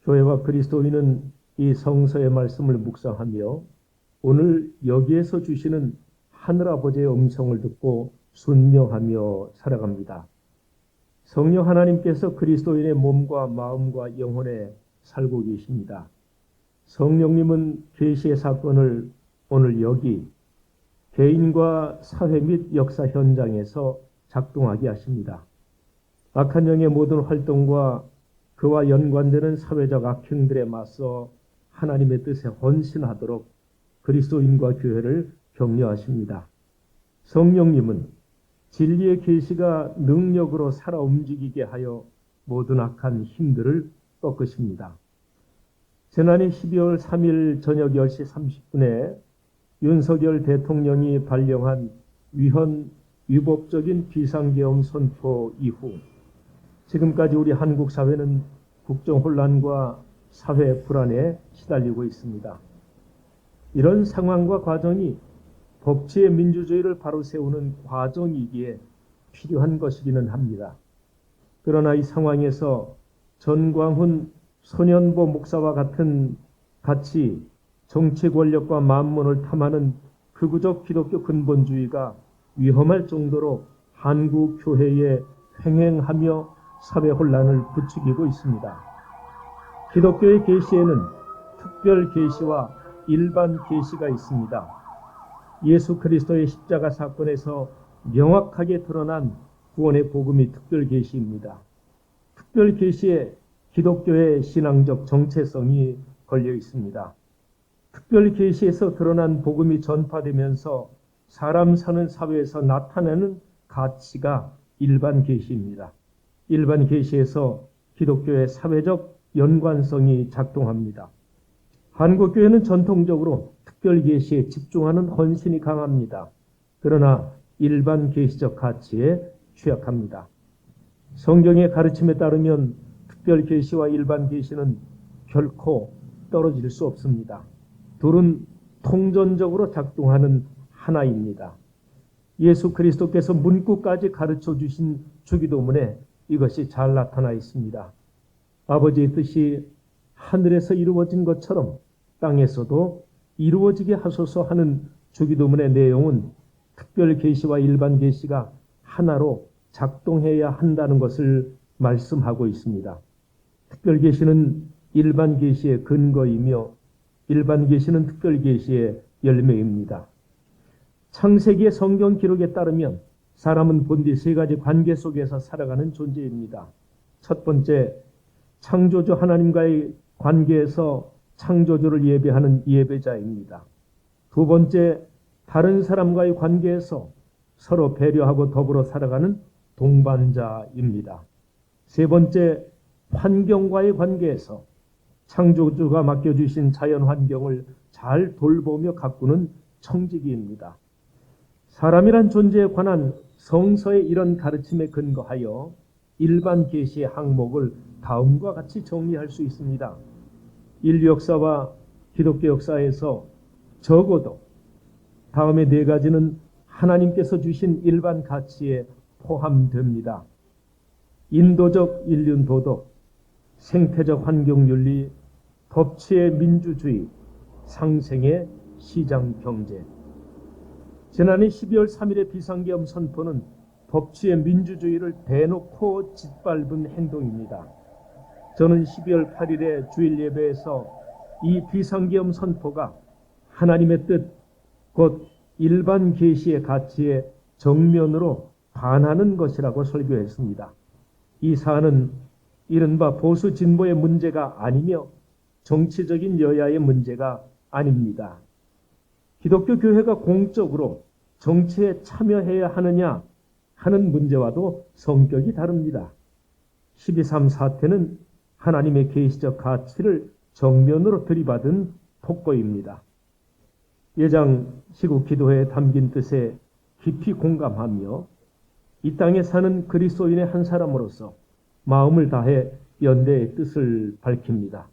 교회와 그리스도인은 이 성서의 말씀을 묵상하며 오늘 여기에서 주시는 하늘아버지의 음성을 듣고 순명하며 살아갑니다. 성령 하나님께서 그리스도인의 몸과 마음과 영혼에 살고 계십니다. 성령님은 계시의 사건을 오늘 여기 개인과 사회 및 역사 현장에서 작동하게 하십니다. 악한 영의 모든 활동과 그와 연관되는 사회적 악행들에 맞서 하나님의 뜻에 헌신하도록 그리스도인과 교회를 격려하십니다. 성령님은 진리의 계시가 능력으로 살아 움직이게 하여 모든 악한 힘들을 꺾으십니다. 지난해 12월 3일 저녁 10시 30분에 윤석열 대통령이 발령한 위헌위법적인 비상계엄 선포 이후 지금까지 우리 한국 사회는 국정 혼란과 사회 불안에 시달리고 있습니다. 이런 상황과 과정이 법치의 민주주의를 바로 세우는 과정이기에 필요한 것이기는 합니다. 그러나 이 상황에서 전광훈 손현보 목사와 같이 정치 권력과 만문을 탐하는 극우적 기독교 근본주의가 위험할 정도로 한국 교회에 횡행하며 사회 혼란을 부추기고 있습니다. 기독교의 계시에는 특별 계시와 일반 계시가 있습니다. 예수 그리스도의 십자가 사건에서 명확하게 드러난 구원의 복음이 특별 계시입니다. 특별 계시에 기독교의 신앙적 정체성이 걸려 있습니다. 특별 계시에서 드러난 복음이 전파되면서 사람 사는 사회에서 나타나는 가치가 일반 계시입니다. 일반 계시에서 기독교의 사회적 연관성이 작동합니다. 한국 교회는 전통적으로 특별 계시에 집중하는 헌신이 강합니다. 그러나 일반 계시적 가치에 취약합니다. 성경의 가르침에 따르면 특별 계시와 일반 계시는 결코 떨어질 수 없습니다. 둘은 통전적으로 작동하는 하나입니다. 예수 그리스도께서 문구까지 가르쳐 주신 주기도문에 이것이 잘 나타나 있습니다. 아버지의 뜻이 하늘에서 이루어진 것처럼 땅에서도 이루어지게 하소서 하는 주기도문의 내용은 특별 계시와 일반 계시가 하나로 작동해야 한다는 것을 말씀하고 있습니다. 특별 계시는 일반 계시의 근거이며 일반 계시는 특별 계시의 열매입니다. 창세기의 성경 기록에 따르면 사람은 본디 세 가지 관계 속에서 살아가는 존재입니다. 첫 번째, 창조주 하나님과의 관계에서 창조주를 예배하는 예배자입니다. 두 번째, 다른 사람과의 관계에서 서로 배려하고 더불어 살아가는 동반자입니다. 세 번째, 환경과의 관계에서 창조주가 맡겨주신 자연 환경을 잘 돌보며 가꾸는 청지기입니다. 사람이란 존재에 관한 성서의 이런 가르침에 근거하여 일반 계시의 항목을 다음과 같이 정리할 수 있습니다. 인류 역사와 기독교 역사에서 적어도 다음의 네 가지는 하나님께서 주신 일반 가치에 포함됩니다. 인도적 인륜 도덕, 생태적 환경윤리, 법치의 민주주의, 상생의 시장 경제. 지난해 12월 3일의 비상계엄 선포는 법치의 민주주의를 대놓고 짓밟은 행동입니다. 저는 12월 8일의 주일 예배에서 이 비상계엄 선포가 하나님의 뜻, 곧 일반 계시의 가치에 정면으로 반하는 것이라고 설교했습니다. 이 사안은 이른바 보수 진보의 문제가 아니며 정치적인 여야의 문제가 아닙니다. 기독교 교회가 공적으로 정치에 참여해야 하느냐 하는 문제와도 성격이 다릅니다. 12.3 사태는 하나님의 계시적 가치를 정면으로 들이받은 폭거입니다. 예장 시국 기도회에 담긴 뜻에 깊이 공감하며 이 땅에 사는 그리스도인의 한 사람으로서 마음을 다해 연대의 뜻을 밝힙니다.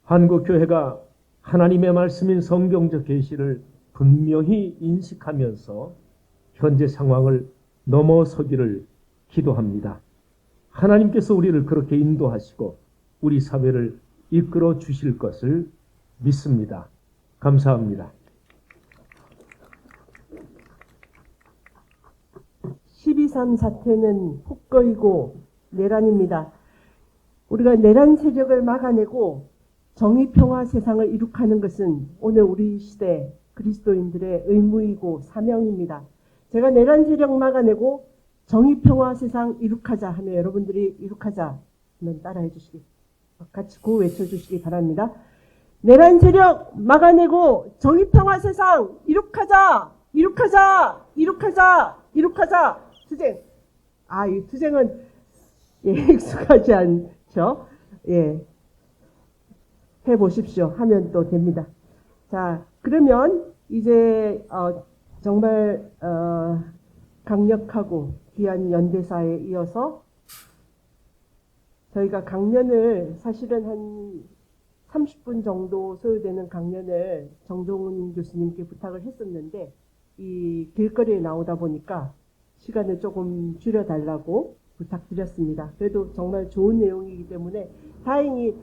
한국교회가 하나님의 말씀인 성경적 계시를 분명히 인식하면서 현재 상황을 넘어서기를 기도합니다. 하나님께서 우리를 그렇게 인도하시고 우리 사회를 이끌어 주실 것을 믿습니다. 감사합니다. 12.3 사태는 폭거이고 내란입니다. 우리가 내란 세력을 막아내고 정의평화 세상을 이룩하는 것은 오늘 우리 시대 그리스도인들의 의무이고 사명입니다. 제가 내란 세력 막아내고 정의평화 세상 이룩하자 하면 여러분들이 이룩하자 하면 따라해 주시기, 같이 구호 외쳐주시기 바랍니다. 내란 세력 막아내고 정의평화 세상 이룩하자, 이룩하자, 이룩하자, 이룩하자. 투쟁. 이 투쟁은 익숙하지 않죠? 해보십시오. 하면 또 됩니다. 자, 그러면 이제 정말 강력하고 귀한 연대사에 이어서 저희가 강연을 사실은 한 30분 정도 소요되는 강연을 정종훈 교수님께 부탁을 했었는데 이 길거리에 나오다 보니까 시간을 조금 줄여달라고 부탁드렸습니다. 그래도 정말 좋은 내용이기 때문에 다행히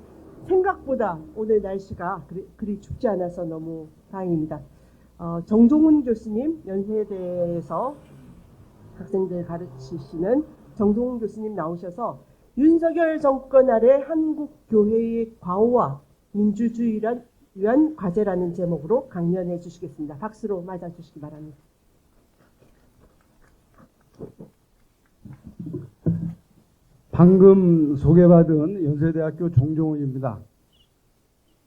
생각보다 오늘 날씨가 그리 춥지 않아서 너무 다행입니다. 정종훈 교수님, 연세대에서 학생들 가르치시는 정종훈 교수님 나오셔서 윤석열 정권 아래 한국 교회의 과오와 민주주의를 위한 과제라는 제목으로 강연해 주시겠습니다. 박수로 맞아 주시기 바랍니다. 방금 소개받은 연세대학교 정종훈입니다.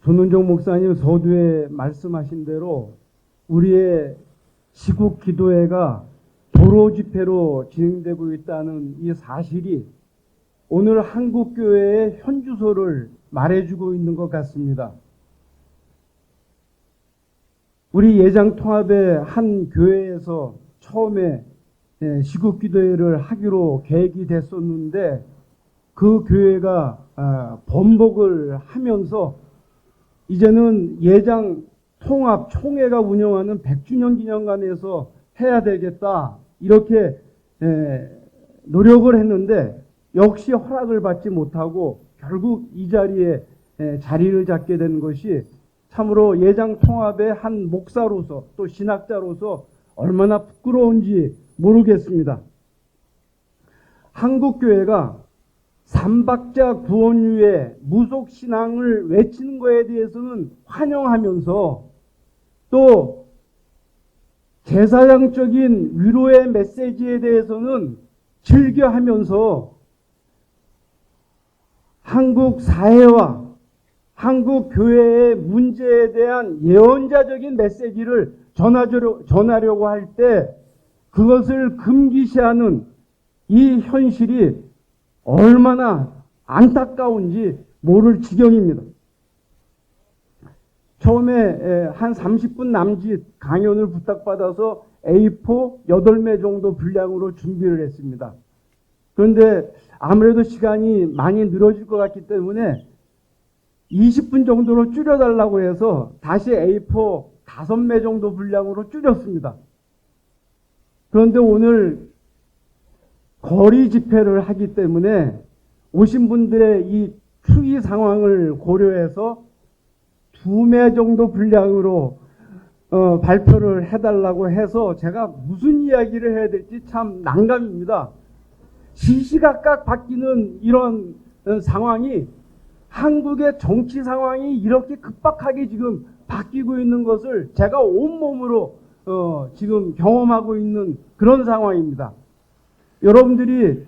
손은정 목사님 서두에 말씀하신 대로 우리의 시국 기도회가 도로 집회로 진행되고 있다는 이 사실이 오늘 한국교회의 현주소를 말해주고 있는 것 같습니다. 우리 예장통합의 한 교회에서 처음에 시국 기도회를 하기로 계획이 됐었는데 그 교회가 번복을 하면서 이제는 예장 통합 총회가 운영하는 100주년 기념관에서 해야 되겠다 이렇게 노력을 했는데 역시 허락을 받지 못하고 결국 이 자리에 자리를 잡게 된 것이 참으로 예장 통합의 한 목사로서 또 신학자로서 얼마나 부끄러운지 모르겠습니다. 한국교회가 삼박자 구원유의 무속신앙을 외치는 것에 대해서는 환영하면서 또 제사장적인 위로의 메시지에 대해서는 즐겨하면서 한국 사회와 한국 교회의 문제에 대한 예언자적인 메시지를 전하려고 할 때 그것을 금기시하는 이 현실이 얼마나 안타까운지 모를 지경입니다. 처음에 한 30분 남짓 강연을 부탁받아서 A4 8매 정도 분량으로 준비를 했습니다. 그런데 아무래도 시간이 많이 늘어질 것 같기 때문에 20분 정도로 줄여달라고 해서 다시 A4 5매 정도 분량으로 줄였습니다. 그런데 오늘 거리 집회를 하기 때문에 오신 분들의 이 추위 상황을 고려해서 2매 정도 분량으로 발표를 해달라고 해서 제가 무슨 이야기를 해야 될지 참 난감입니다. 시시각각 바뀌는 이런 상황이 한국의 정치 상황이 이렇게 급박하게 지금 바뀌고 있는 것을 제가 온몸으로 지금 경험하고 있는 그런 상황입니다. 여러분들이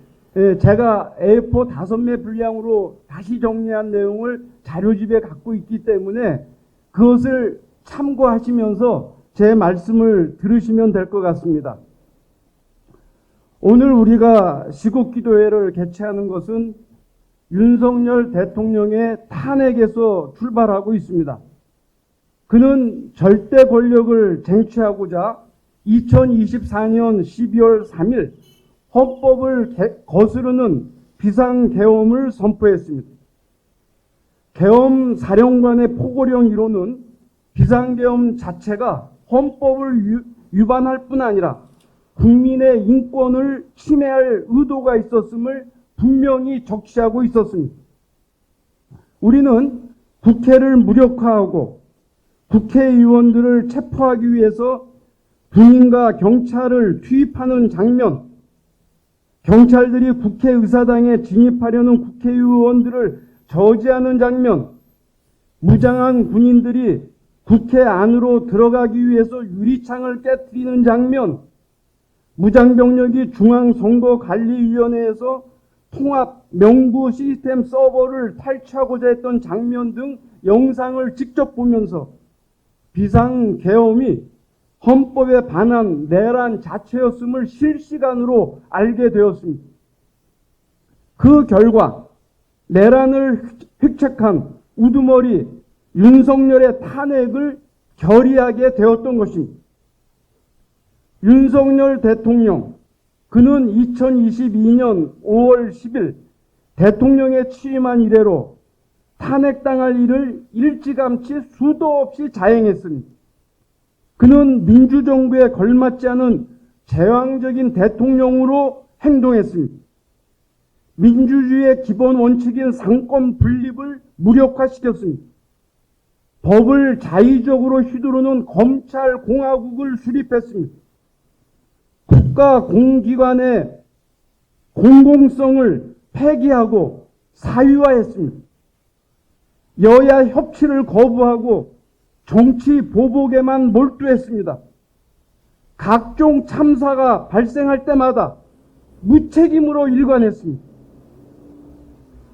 제가 A4 5매 분량으로 다시 정리한 내용을 자료집에 갖고 있기 때문에 그것을 참고하시면서 제 말씀을 들으시면 될 것 같습니다. 오늘 우리가 시국기도회를 개최하는 것은 윤석열 대통령의 탄핵에서 출발하고 있습니다. 그는 절대 권력을 쟁취하고자 2024년 12월 3일 헌법을 거스르는 비상계엄을 선포했습니다. 계엄 사령관의 포고령 이론은 비상계엄 자체가 헌법을 위반할 뿐 아니라 국민의 인권을 침해할 의도가 있었음을 분명히 적시하고 있었습니다. 우리는 국회를 무력화하고 국회의원들을 체포하기 위해서 군인과 경찰을 투입하는 장면, 경찰들이 국회의사당에 진입하려는 국회의원들을 저지하는 장면, 무장한 군인들이 국회 안으로 들어가기 위해서 유리창을 깨뜨리는 장면, 무장병력이 중앙선거관리위원회에서 통합 명부 시스템 서버를 탈취하고자 했던 장면 등 영상을 직접 보면서 비상계엄이 헌법에 반한 내란 자체였음을 실시간으로 알게 되었습니다. 그 결과 내란을 획책한 우두머리 윤석열의 탄핵을 결의하게 되었던 것입니다. 윤석열 대통령, 그는 2022년 5월 10일 대통령에 취임한 이래로 탄핵당할 일을 일찌감치 수도 없이 자행했습니다. 그는 민주정부에 걸맞지 않은 제왕적인 대통령으로 행동했습니다. 민주주의의 기본 원칙인 상권 분립을 무력화시켰습니다. 법을 자의적으로 휘두르는 검찰공화국을 수립했습니다. 국가공기관의 공공성을 폐기하고 사유화했습니다. 여야 협치를 거부하고 정치 보복에만 몰두했습니다. 각종 참사가 발생할 때마다 무책임으로 일관했습니다.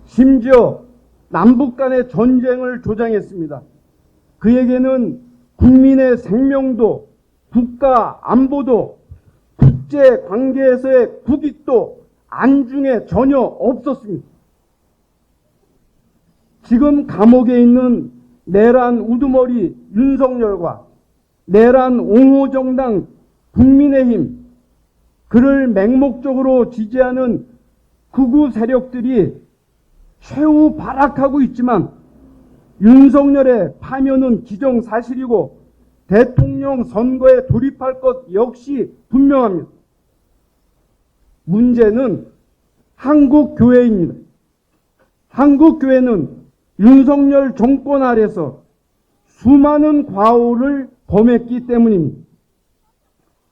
심지어 남북 간의 전쟁을 조장했습니다. 그에게는 국민의 생명도, 국가 안보도, 국제 관계에서의 국익도 안중에 전혀 없었습니다. 지금 감옥에 있는 내란 우두머리 윤석열과 내란 옹호정당 국민의힘, 그를 맹목적으로 지지하는 극우 세력들이 최후 발악하고 있지만 윤석열의 파면은 기정사실이고 대통령 선거에 돌입할 것 역시 분명합니다. 문제는 한국교회입니다. 한국교회는 윤석열 정권 아래서 수많은 과오를 범했기 때문입니다.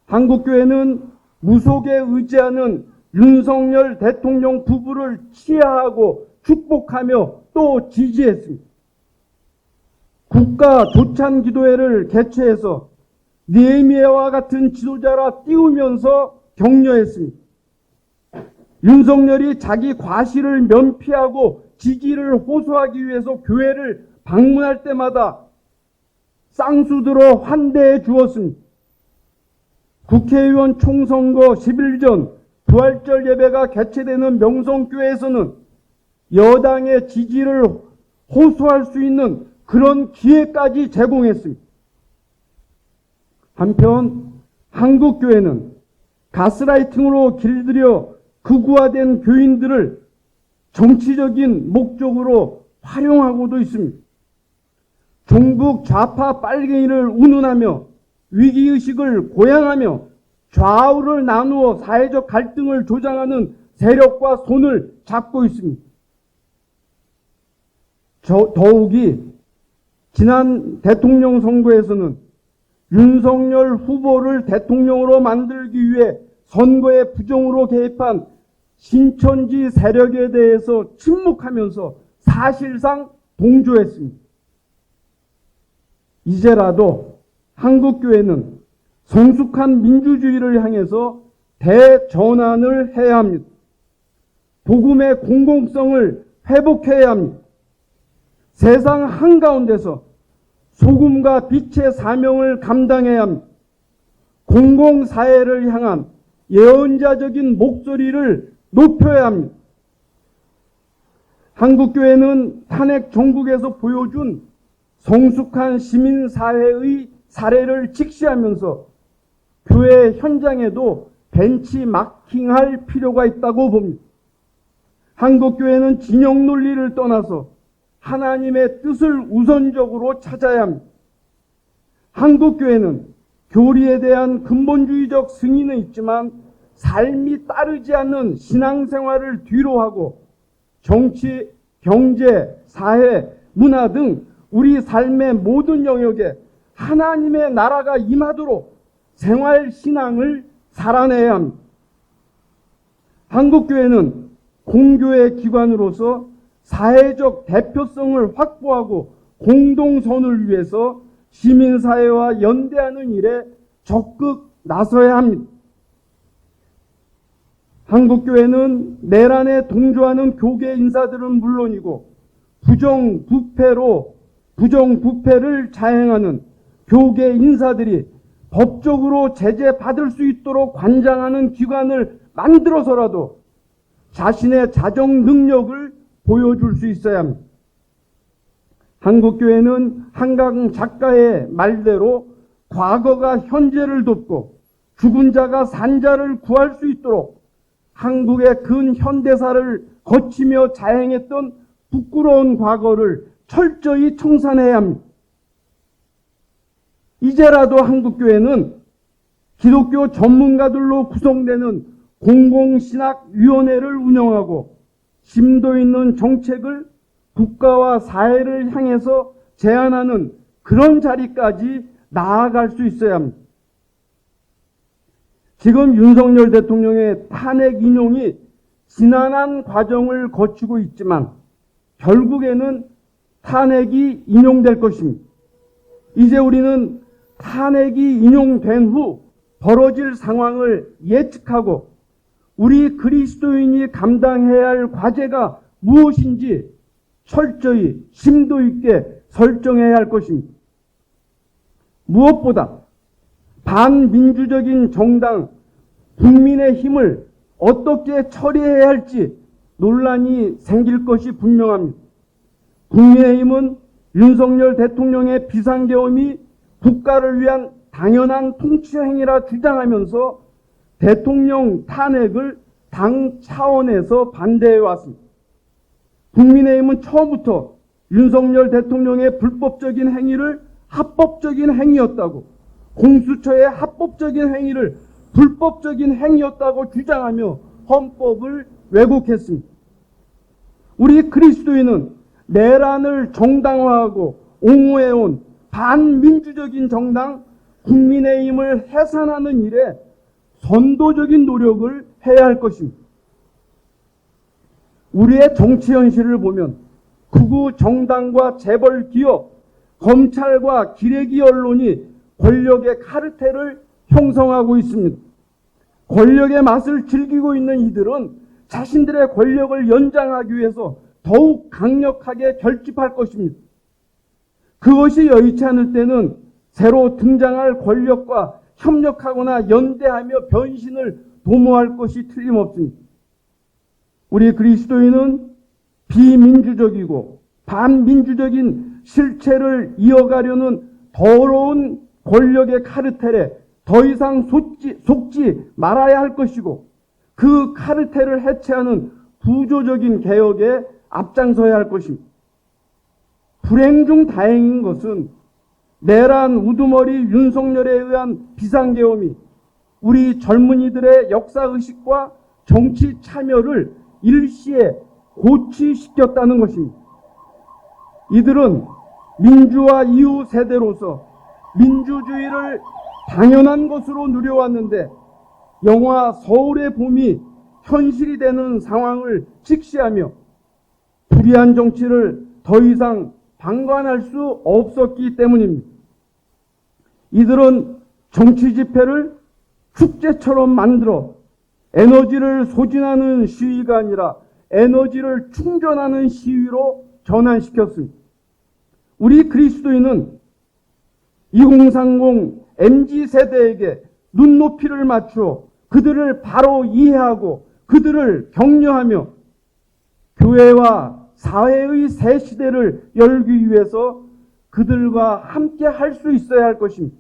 한국교회는 무속에 의지하는 윤석열 대통령 부부를 치하하고 축복하며 또 지지했습니다. 국가 조찬기도회를 개최해서 느헤미야와 같은 지도자라 띄우면서 격려했습니다. 윤석열이 자기 과실을 면피하고 지지를 호소하기 위해서 교회를 방문할 때마다 쌍수들어 환대해 주었습니다. 국회의원 총선거 10일 전 부활절 예배가 개최되는 명성교회에서는 여당의 지지를 호소할 수 있는 그런 기회까지 제공했습니다. 한편 한국교회는 가스라이팅으로 길들여 극우화된 교인들을 정치적인 목적으로 활용하고도 있습니다. 종북 좌파 빨갱이를 운운하며 위기의식을 고양하며 좌우를 나누어 사회적 갈등을 조장하는 세력과 손을 잡고 있습니다. 더욱이 지난 대통령 선거에서는 윤석열 후보를 대통령으로 만들기 위해 선거에 부정으로 개입한 신천지 세력에 대해서 침묵하면서 사실상 동조했습니다. 이제라도 한국교회는 성숙한 민주주의를 향해서 대전환을 해야 합니다. 복음의 공공성을 회복해야 합니다. 세상 한가운데서 소금과 빛의 사명을 감당해야 합니다. 공공사회를 향한 예언자적인 목소리를 높여야 합니다. 한국교회는 탄핵 정국에서 보여준 성숙한 시민사회의 사례를 직시하면서 교회 현장에도 벤치마킹할 필요가 있다고 봅니다. 한국교회는 진영 논리를 떠나서 하나님의 뜻을 우선적으로 찾아야 합니다. 한국교회는 교리에 대한 근본주의적 승인은 있지만 삶이 따르지 않는 신앙생활을 뒤로하고 정치, 경제, 사회, 문화 등 우리 삶의 모든 영역에 하나님의 나라가 임하도록 생활신앙을 살아내야 합니다. 한국교회는 공교회 기관으로서 사회적 대표성을 확보하고 공동선을 위해서 시민사회와 연대하는 일에 적극 나서야 합니다. 한국교회는 내란에 동조하는 교계 인사들은 물론이고 부정부패를 자행하는 교계 인사들이 법적으로 제재받을 수 있도록 관장하는 기관을 만들어서라도 자신의 자정 능력을 보여줄 수 있어야 합니다. 한국교회는 한강 작가의 말대로 과거가 현재를 돕고 죽은 자가 산 자를 구할 수 있도록 한국의 근현대사를 거치며 자행했던 부끄러운 과거를 철저히 청산해야 합니다. 이제라도 한국교회는 기독교 전문가들로 구성되는 공공신학위원회를 운영하고 심도 있는 정책을 국가와 사회를 향해서 제안하는 그런 자리까지 나아갈 수 있어야 합니다. 지금 윤석열 대통령의 탄핵 인용이 지난한 과정을 거치고 있지만 결국에는 탄핵이 인용될 것입니다. 이제 우리는 탄핵이 인용된 후 벌어질 상황을 예측하고 우리 그리스도인이 감당해야 할 과제가 무엇인지 철저히 심도 있게 설정해야 할 것입니다. 무엇보다 반민주적인 정당 국민의힘을 어떻게 처리해야 할지 논란이 생길 것이 분명합니다. 국민의힘은 윤석열 대통령의 비상계엄이 국가를 위한 당연한 통치행위라 주장하면서 대통령 탄핵을 당 차원에서 반대해 왔습니다. 국민의힘은 처음부터 윤석열 대통령의 불법적인 행위를 합법적인 행위였다고, 공수처의 합법적인 행위를 불법적인 행위였다고 주장하며 헌법을 왜곡했습니다. 우리 그리스도인은 내란을 정당화하고 옹호해온 반민주적인 정당 국민의힘을 해산하는 일에 선도적인 노력을 해야 할 것입니다. 우리의 정치 현실을 보면 극우 정당과 재벌 기업, 검찰과 기레기 언론이 권력의 카르텔을 형성하고 있습니다. 권력의 맛을 즐기고 있는 이들은 자신들의 권력을 연장하기 위해서 더욱 강력하게 결집할 것입니다. 그것이 여의치 않을 때는 새로 등장할 권력과 협력하거나 연대하며 변신을 도모할 것이 틀림없습니다. 우리 그리스도인은 비민주적이고 반민주적인 실체를 이어가려는 더러운 권력의 카르텔에 더 이상 속지 말아야 할 것이고 그 카르텔을 해체하는 구조적인 개혁에 앞장서야 할 것입니다. 불행 중 다행인 것은 내란 우두머리 윤석열에 의한 비상계엄이 우리 젊은이들의 역사의식과 정치 참여를 일시에 고취시켰다는 것입니다. 이들은 민주화 이후 세대로서 민주주의를 당연한 것으로 누려왔는데 영화 서울의 봄이 현실이 되는 상황을 직시하며 불의한 정치를 더 이상 방관할 수 없었기 때문입니다. 이들은 정치 집회를 축제처럼 만들어 에너지를 소진하는 시위가 아니라 에너지를 충전하는 시위로 전환시켰습니다. 우리 그리스도인은 2030 MZ세대에게 눈높이를 맞추어 그들을 바로 이해하고 그들을 격려하며 교회와 사회의 새 시대를 열기 위해서 그들과 함께 할 수 있어야 할 것입니다.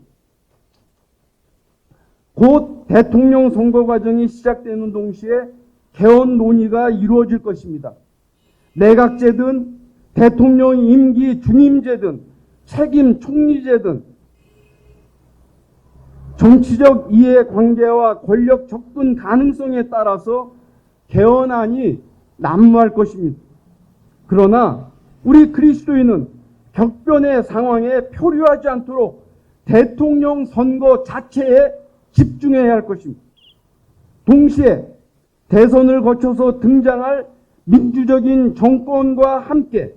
곧 대통령 선거 과정이 시작되는 동시에 개헌 논의가 이루어질 것입니다. 내각제든 대통령 임기 중임제든 책임 총리제든 정치적 이해관계와 권력 접근 가능성에 따라서 개헌안이 난무할 것입니다. 그러나 우리 그리스도인은 격변의 상황에 표류하지 않도록 대통령 선거 자체에 집중해야 할 것입니다. 동시에 대선을 거쳐서 등장할 민주적인 정권과 함께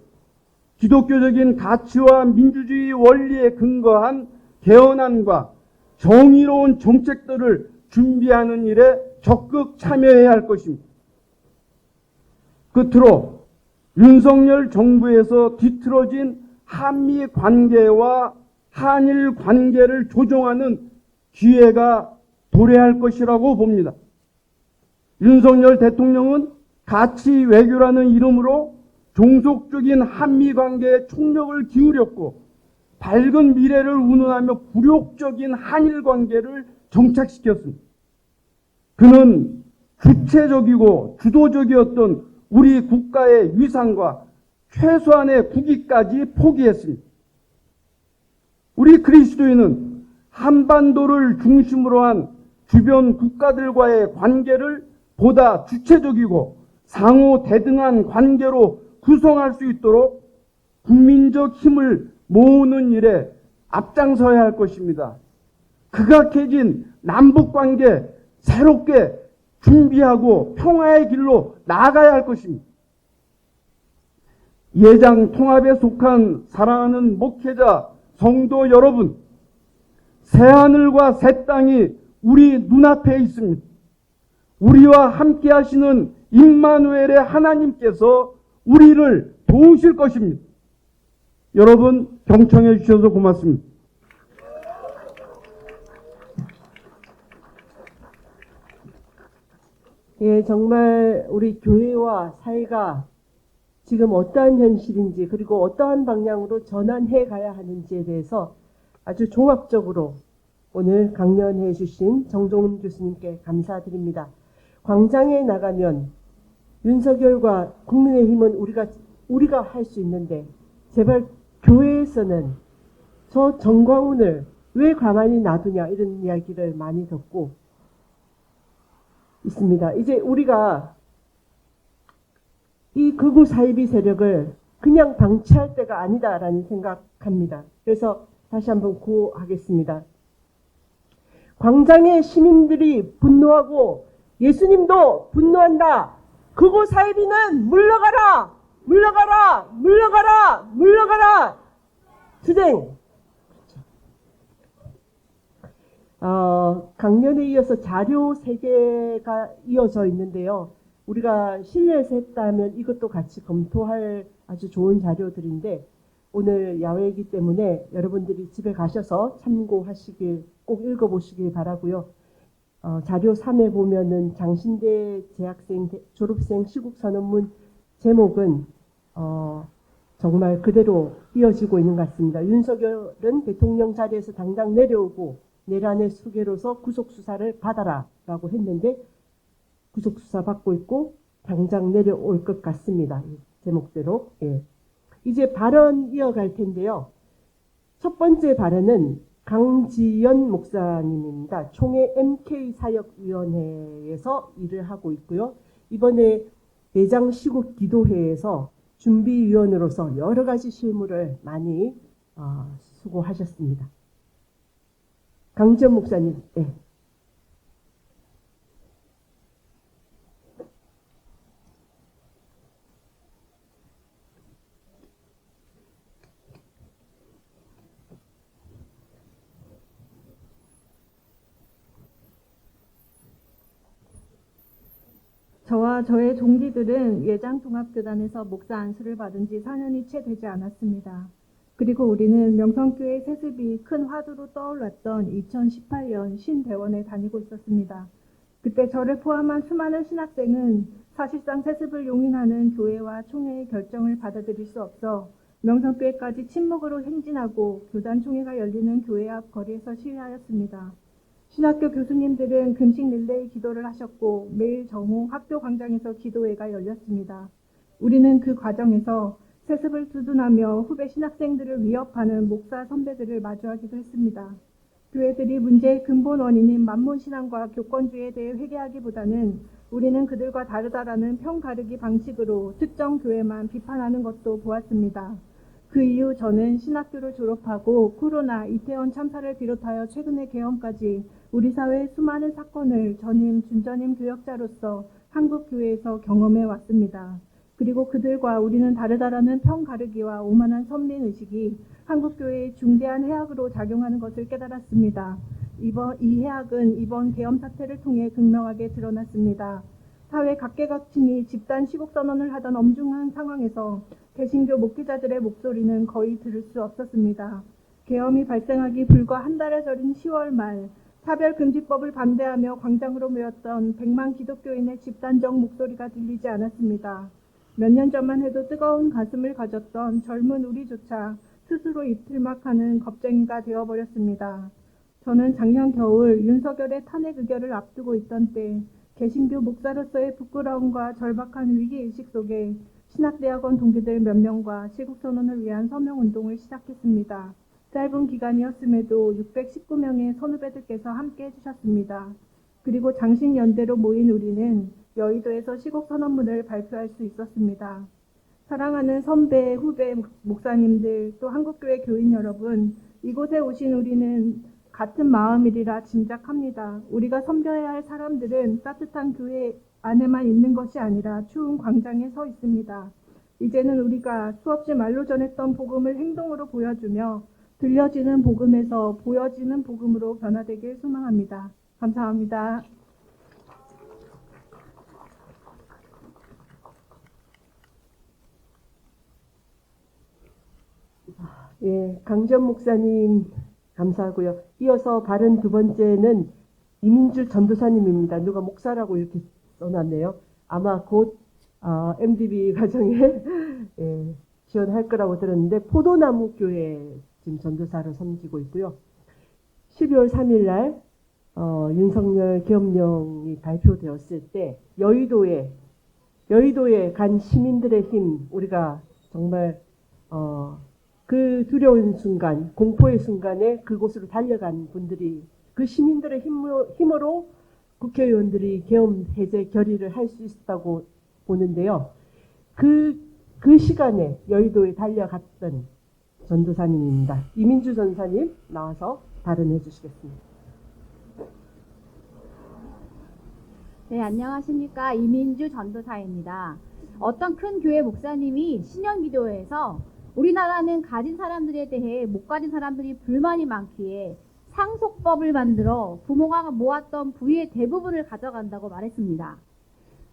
기독교적인 가치와 민주주의 원리에 근거한 개헌안과 정의로운 정책들을 준비하는 일에 적극 참여해야 할 것입니다. 끝으로 윤석열 정부에서 뒤틀어진 한미 관계와 한일 관계를 조정하는 기회가 도래할 것이라고 봅니다. 윤석열 대통령은 가치 외교라는 이름으로 종속적인 한미 관계에 총력을 기울였고 밝은 미래를 운운하며 굴욕적인 한일 관계를 정착시켰습니다. 그는 주체적이고 주도적이었던 우리 국가의 위상과 최소한의 국위까지 포기했습니다. 우리 그리스도인은 한반도를 중심으로 한 주변 국가들과의 관계를 보다 주체적이고 상호 대등한 관계로 구성할 수 있도록 국민적 힘을 모으는 일에 앞장서야 할 것입니다. 극악해진 남북관계 새롭게 준비하고 평화의 길로 나아가야 할 것입니다. 예장 통합에 속한 사랑하는 목회자 성도 여러분, 새하늘과 새 땅이 우리 눈앞에 있습니다. 우리와 함께 하시는 임마누엘의 하나님께서 우리를 도우실 것입니다. 여러분 경청해 주셔서 고맙습니다. 예, 정말 우리 교회와 사회가 지금 어떠한 현실인지 그리고 어떠한 방향으로 전환해 가야 하는지에 대해서 아주 종합적으로 오늘 강연해 주신 정종훈 교수님께 감사드립니다. 광장에 나가면 윤석열과 국민의힘은 우리가 할 수 있는데 제발 교회에서는 저 정광훈을 왜 가만히 놔두냐 이런 이야기를 많이 듣고 있습니다. 이제 우리가 이 극우 사이비 세력을 그냥 방치할 때가 아니다라는 생각합니다. 그래서 다시 한번 구호하겠습니다. 광장의 시민들이 분노하고 예수님도 분노한다. 극우 사이비는 물러가라! 물러가라! 물러가라! 물러가라! 투쟁! 강연에 이어서 자료 3개가 이어져 있는데요. 우리가 실내에서 했다면 이것도 같이 검토할 아주 좋은 자료들인데 오늘 야외이기 때문에 여러분들이 집에 가셔서 참고하시길 꼭 읽어보시길 바라고요. 자료 3에 보면은 장신대 재학생 졸업생 시국선언문 제목은 정말 그대로 이어지고 있는 것 같습니다. 윤석열은 대통령 자리에서 당장 내려오고 내란의 수괴로서 구속수사를 받아라 라고 했는데 구속수사 받고 있고 당장 내려올 것 같습니다. 제목대로. 예. 이제 발언 이어갈 텐데요. 첫 번째 발언은 강지연 목사님입니다. 총회 MK사역위원회에서 일을 하고 있고요. 이번에 내장 시국 기도회에서 준비위원으로서 여러 가지 실무를 많이 수고하셨습니다. 강지연 목사님. 네. 저와 저의 동기들은 예장통합교단에서 목사 안수를 받은 지 4년이 채 되지 않았습니다. 그리고 우리는 명성교회 세습이 큰 화두로 떠올랐던 2018년 신대원에 다니고 있었습니다. 그때 저를 포함한 수많은 신학생은 사실상 세습을 용인하는 교회와 총회의 결정을 받아들일 수 없어 명성교회까지 침묵으로 행진하고 교단 총회가 열리는 교회 앞 거리에서 시위하였습니다. 신학교 교수님들은 금식 릴레이 기도를 하셨고 매일 정오 학교 광장에서 기도회가 열렸습니다. 우리는 그 과정에서 세습을 두둔하며 후배 신학생들을 위협하는 목사 선배들을 마주하기도 했습니다. 교회들이 문제의 근본 원인인 만문신앙과 교권주의에 대해 회개하기보다는 우리는 그들과 다르다라는 평가르기 방식으로 특정 교회만 비판하는 것도 보았습니다. 그 이후 저는 신학교를 졸업하고 코로나, 이태원 참사를 비롯하여 최근의 계엄까지 우리 사회의 수많은 사건을 전임, 준전임 교역자로서 한국 교회에서 경험해 왔습니다. 그리고 그들과 우리는 다르다라는 평 가르기와 오만한 선민 의식이 한국 교회의 중대한 해악으로 작용하는 것을 깨달았습니다. 이 해악은 이번 계엄 사태를 통해 극명하게 드러났습니다. 사회 각계각층이 집단 시국 선언을 하던 엄중한 상황에서 개신교 목회자들의 목소리는 거의 들을 수 없었습니다. 계엄이 발생하기 불과 한 달여 전인 10월 말 차별금지법을 반대하며 광장으로 모였던 100만 기독교인의 집단적 목소리가 들리지 않았습니다. 몇 년 전만 해도 뜨거운 가슴을 가졌던 젊은 우리조차 스스로 입틀막하는 겁쟁이가 되어버렸습니다. 저는 작년 겨울 윤석열의 탄핵 의결을 앞두고 있던 때 개신교 목사로서의 부끄러움과 절박한 위기의식 속에 신학대학원 동기들 몇 명과 시국선언을 위한 서명운동을 시작했습니다. 짧은 기간이었음에도 619명의 선후배들께서 함께 해주셨습니다. 그리고 장신연대로 모인 우리는 여의도에서 시국선언문을 발표할 수 있었습니다. 사랑하는 선배, 후배, 목사님들, 또 한국교회 교인 여러분, 이곳에 오신 우리는 같은 마음이리라 짐작합니다. 우리가 섬겨야 할 사람들은 따뜻한 교회 안에만 있는 것이 아니라 추운 광장에 서 있습니다. 이제는 우리가 수없이 말로 전했던 복음을 행동으로 보여주며 들려지는 복음에서 보여지는 복음으로 변화되길 소망합니다. 감사합니다. 예, 강전 목사님 감사하고요. 이어서 발언 두 번째는 이민주 전도사님입니다. 누가 목사라고 이렇게 써놨네요. 아마 곧 MDB 과정에 예, 지원할 거라고 들었는데 포도나무 교회 지금 전도사로 섬기고 있고요. 12월 3일 날 윤석열 계엄령이 발표되었을 때 여의도에 간 시민들의 힘, 우리가 정말 그 두려운 순간, 공포의 순간에 그곳으로 달려간 분들이, 그 시민들의 힘으로 국회의원들이 계엄 해제 결의를 할 수 있었다고 보는데요. 그 시간에 여의도에 달려갔던 전도사님입니다. 이민주 전사님 나와서 발언해 주시겠습니다. 네, 안녕하십니까. 이민주 전도사입니다. 어떤 큰 교회 목사님이 신년기도회에서 우리나라는 가진 사람들에 대해 못 가진 사람들이 불만이 많기에 상속법을 만들어 부모가 모았던 부의 대부분을 가져간다고 말했습니다.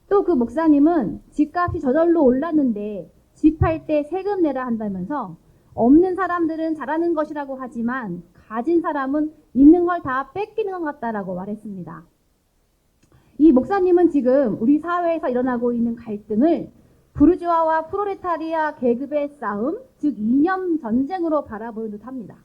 또 그 목사님은 집값이 저절로 올랐는데 집할 때 세금 내라 한다면서 없는 사람들은 잘하는 것이라고 하지만 가진 사람은 있는 걸 다 뺏기는 것 같다라고 말했습니다. 이 목사님은 지금 우리 사회에서 일어나고 있는 갈등을 부르주아와 프로레타리아 계급의 싸움, 즉 이념 전쟁으로 바라보는 듯합니다.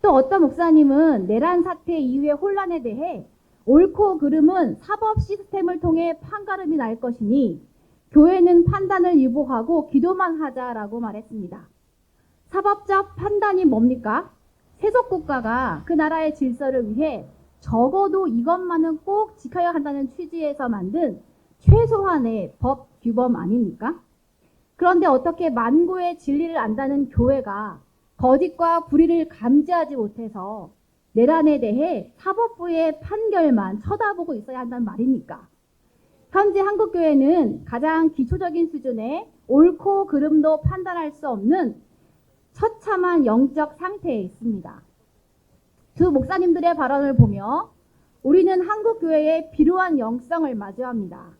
또 어떤 목사님은 내란 사태 이후의 혼란에 대해 옳고 그름은 사법 시스템을 통해 판가름이 날 것이니 교회는 판단을 유보하고 기도만 하자라고 말했습니다. 사법적 판단이 뭡니까? 세속국가가 그 나라의 질서를 위해 적어도 이것만은 꼭 지켜야 한다는 취지에서 만든 최소한의 법 규범 아닙니까? 그런데 어떻게 만고의 진리를 안다는 교회가 거짓과 불의를 감지하지 못해서 내란에 대해 사법부의 판결만 쳐다보고 있어야 한다는 말입니까? 현재 한국교회는 가장 기초적인 수준의 옳고 그름도 판단할 수 없는 처참한 영적 상태에 있습니다. 두 목사님들의 발언을 보며 우리는 한국교회의 비루한 영성을 마주합니다.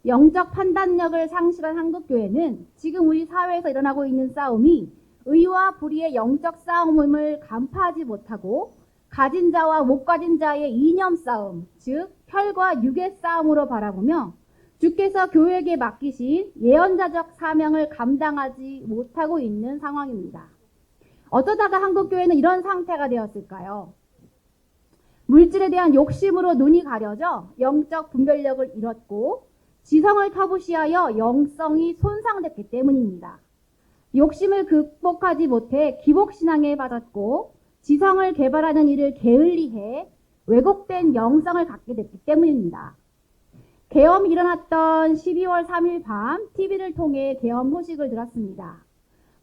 영적 판단력을 상실한 한국교회는 지금 우리 사회에서 일어나고 있는 싸움이 의와 불의의 영적 싸움을 간파하지 못하고 가진 자와 못 가진 자의 이념 싸움, 즉 혈과 육의 싸움으로 바라보며 주께서 교회에게 맡기신 예언자적 사명을 감당하지 못하고 있는 상황입니다. 어쩌다가 한국교회는 이런 상태가 되었을까요? 물질에 대한 욕심으로 눈이 가려져 영적 분별력을 잃었고 지성을 터부시하여 영성이 손상됐기 때문입니다. 욕심을 극복하지 못해 기복신앙에 빠졌고 지성을 개발하는 일을 게을리해 왜곡된 영성을 갖게 됐기 때문입니다. 계엄이 일어났던 12월 3일 밤 TV를 통해 계엄 소식을 들었습니다.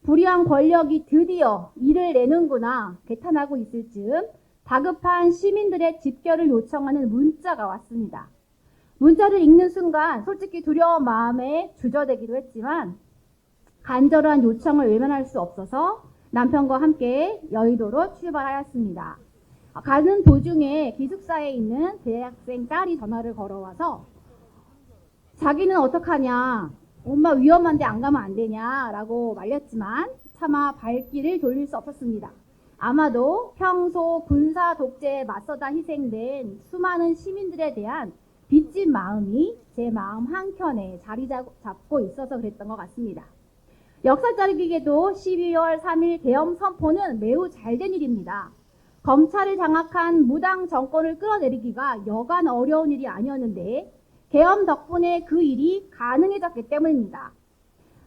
불의한 권력이 드디어 일을 내는구나 개탄하고 있을 즈음 다급한 시민들의 집결을 요청하는 문자가 왔습니다. 문자를 읽는 순간 솔직히 두려운 마음에 주저되기도 했지만 간절한 요청을 외면할 수 없어서 남편과 함께 여의도로 출발하였습니다. 가는 도중에 기숙사에 있는 대학생 딸이 전화를 걸어와서 자기는 어떡하냐, 엄마 위험한데 안 가면 안 되냐 라고 말렸지만 차마 발길을 돌릴 수 없었습니다. 아마도 평소 군사 독재에 맞서다 희생된 수많은 시민들에 대한 빚진 마음이 제 마음 한켠에 자리 잡고 있어서 그랬던 것 같습니다. 역사적이게도 12월 3일 계엄 선포는 매우 잘된 일입니다. 검찰을 장악한 무당 정권을 끌어내리기가 여간 어려운 일이 아니었는데 계엄 덕분에 그 일이 가능해졌기 때문입니다.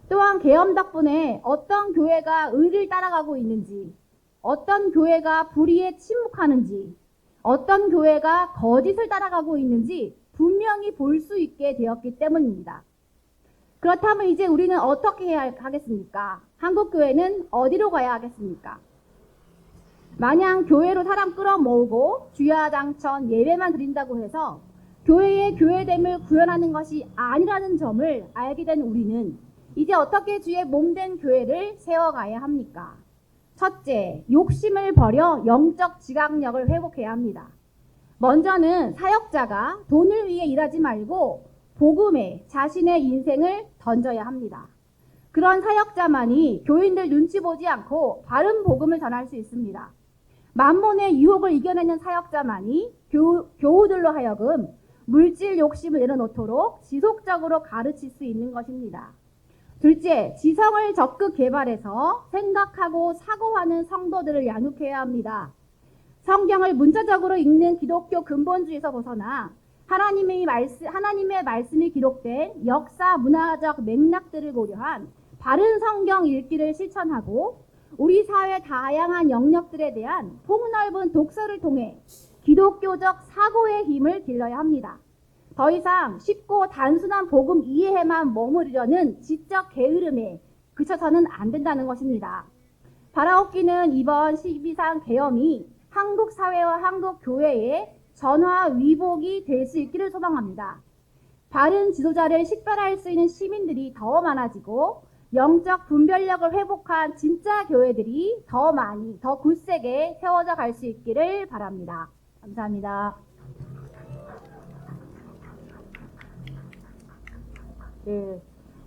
또한 계엄 덕분에 어떤 교회가 의를 따라가고 있는지, 어떤 교회가 불의에 침묵하는지, 어떤 교회가 거짓을 따라가고 있는지 분명히 볼 수 있게 되었기 때문입니다. 그렇다면 이제 우리는 어떻게 해야 하겠습니까? 한국교회는 어디로 가야 하겠습니까? 마냥 교회로 사람 끌어모으고 주야장천 예배만 드린다고 해서 교회의 교회됨을 구현하는 것이 아니라는 점을 알게 된 우리는 이제 어떻게 주의 몸된 교회를 세워가야 합니까? 첫째, 욕심을 버려 영적 지각력을 회복해야 합니다. 먼저는 사역자가 돈을 위해 일하지 말고 복음에 자신의 인생을 던져야 합니다. 그런 사역자만이 교인들 눈치 보지 않고 바른 복음을 전할 수 있습니다. 만몬의 유혹을 이겨내는 사역자만이 교우들로 하여금 물질 욕심을 내려놓도록 지속적으로 가르칠 수 있는 것입니다. 둘째, 지성을 적극 개발해서 생각하고 사고하는 성도들을 양육해야 합니다. 성경을 문자적으로 읽는 기독교 근본주의에서 벗어나 하나님의 말씀이 기록된 역사 문화적 맥락들을 고려한 바른 성경 읽기를 실천하고 우리 사회 다양한 영역들에 대한 폭넓은 독서를 통해 기독교적 사고의 힘을 길러야 합니다. 더 이상 쉽고 단순한 복음 이해에만 머무르려는 지적 게으름에 그쳐서는 안 된다는 것입니다. 바라옵기는 이번 12상 계엄이 한국 사회와 한국 교회의 전화 위복이 될 수 있기를 소망합니다. 바른 지도자를 식별할 수 있는 시민들이 더 많아지고 영적 분별력을 회복한 진짜 교회들이 더 많이, 더 굳세게 세워져 갈 수 있기를 바랍니다. 감사합니다. 네,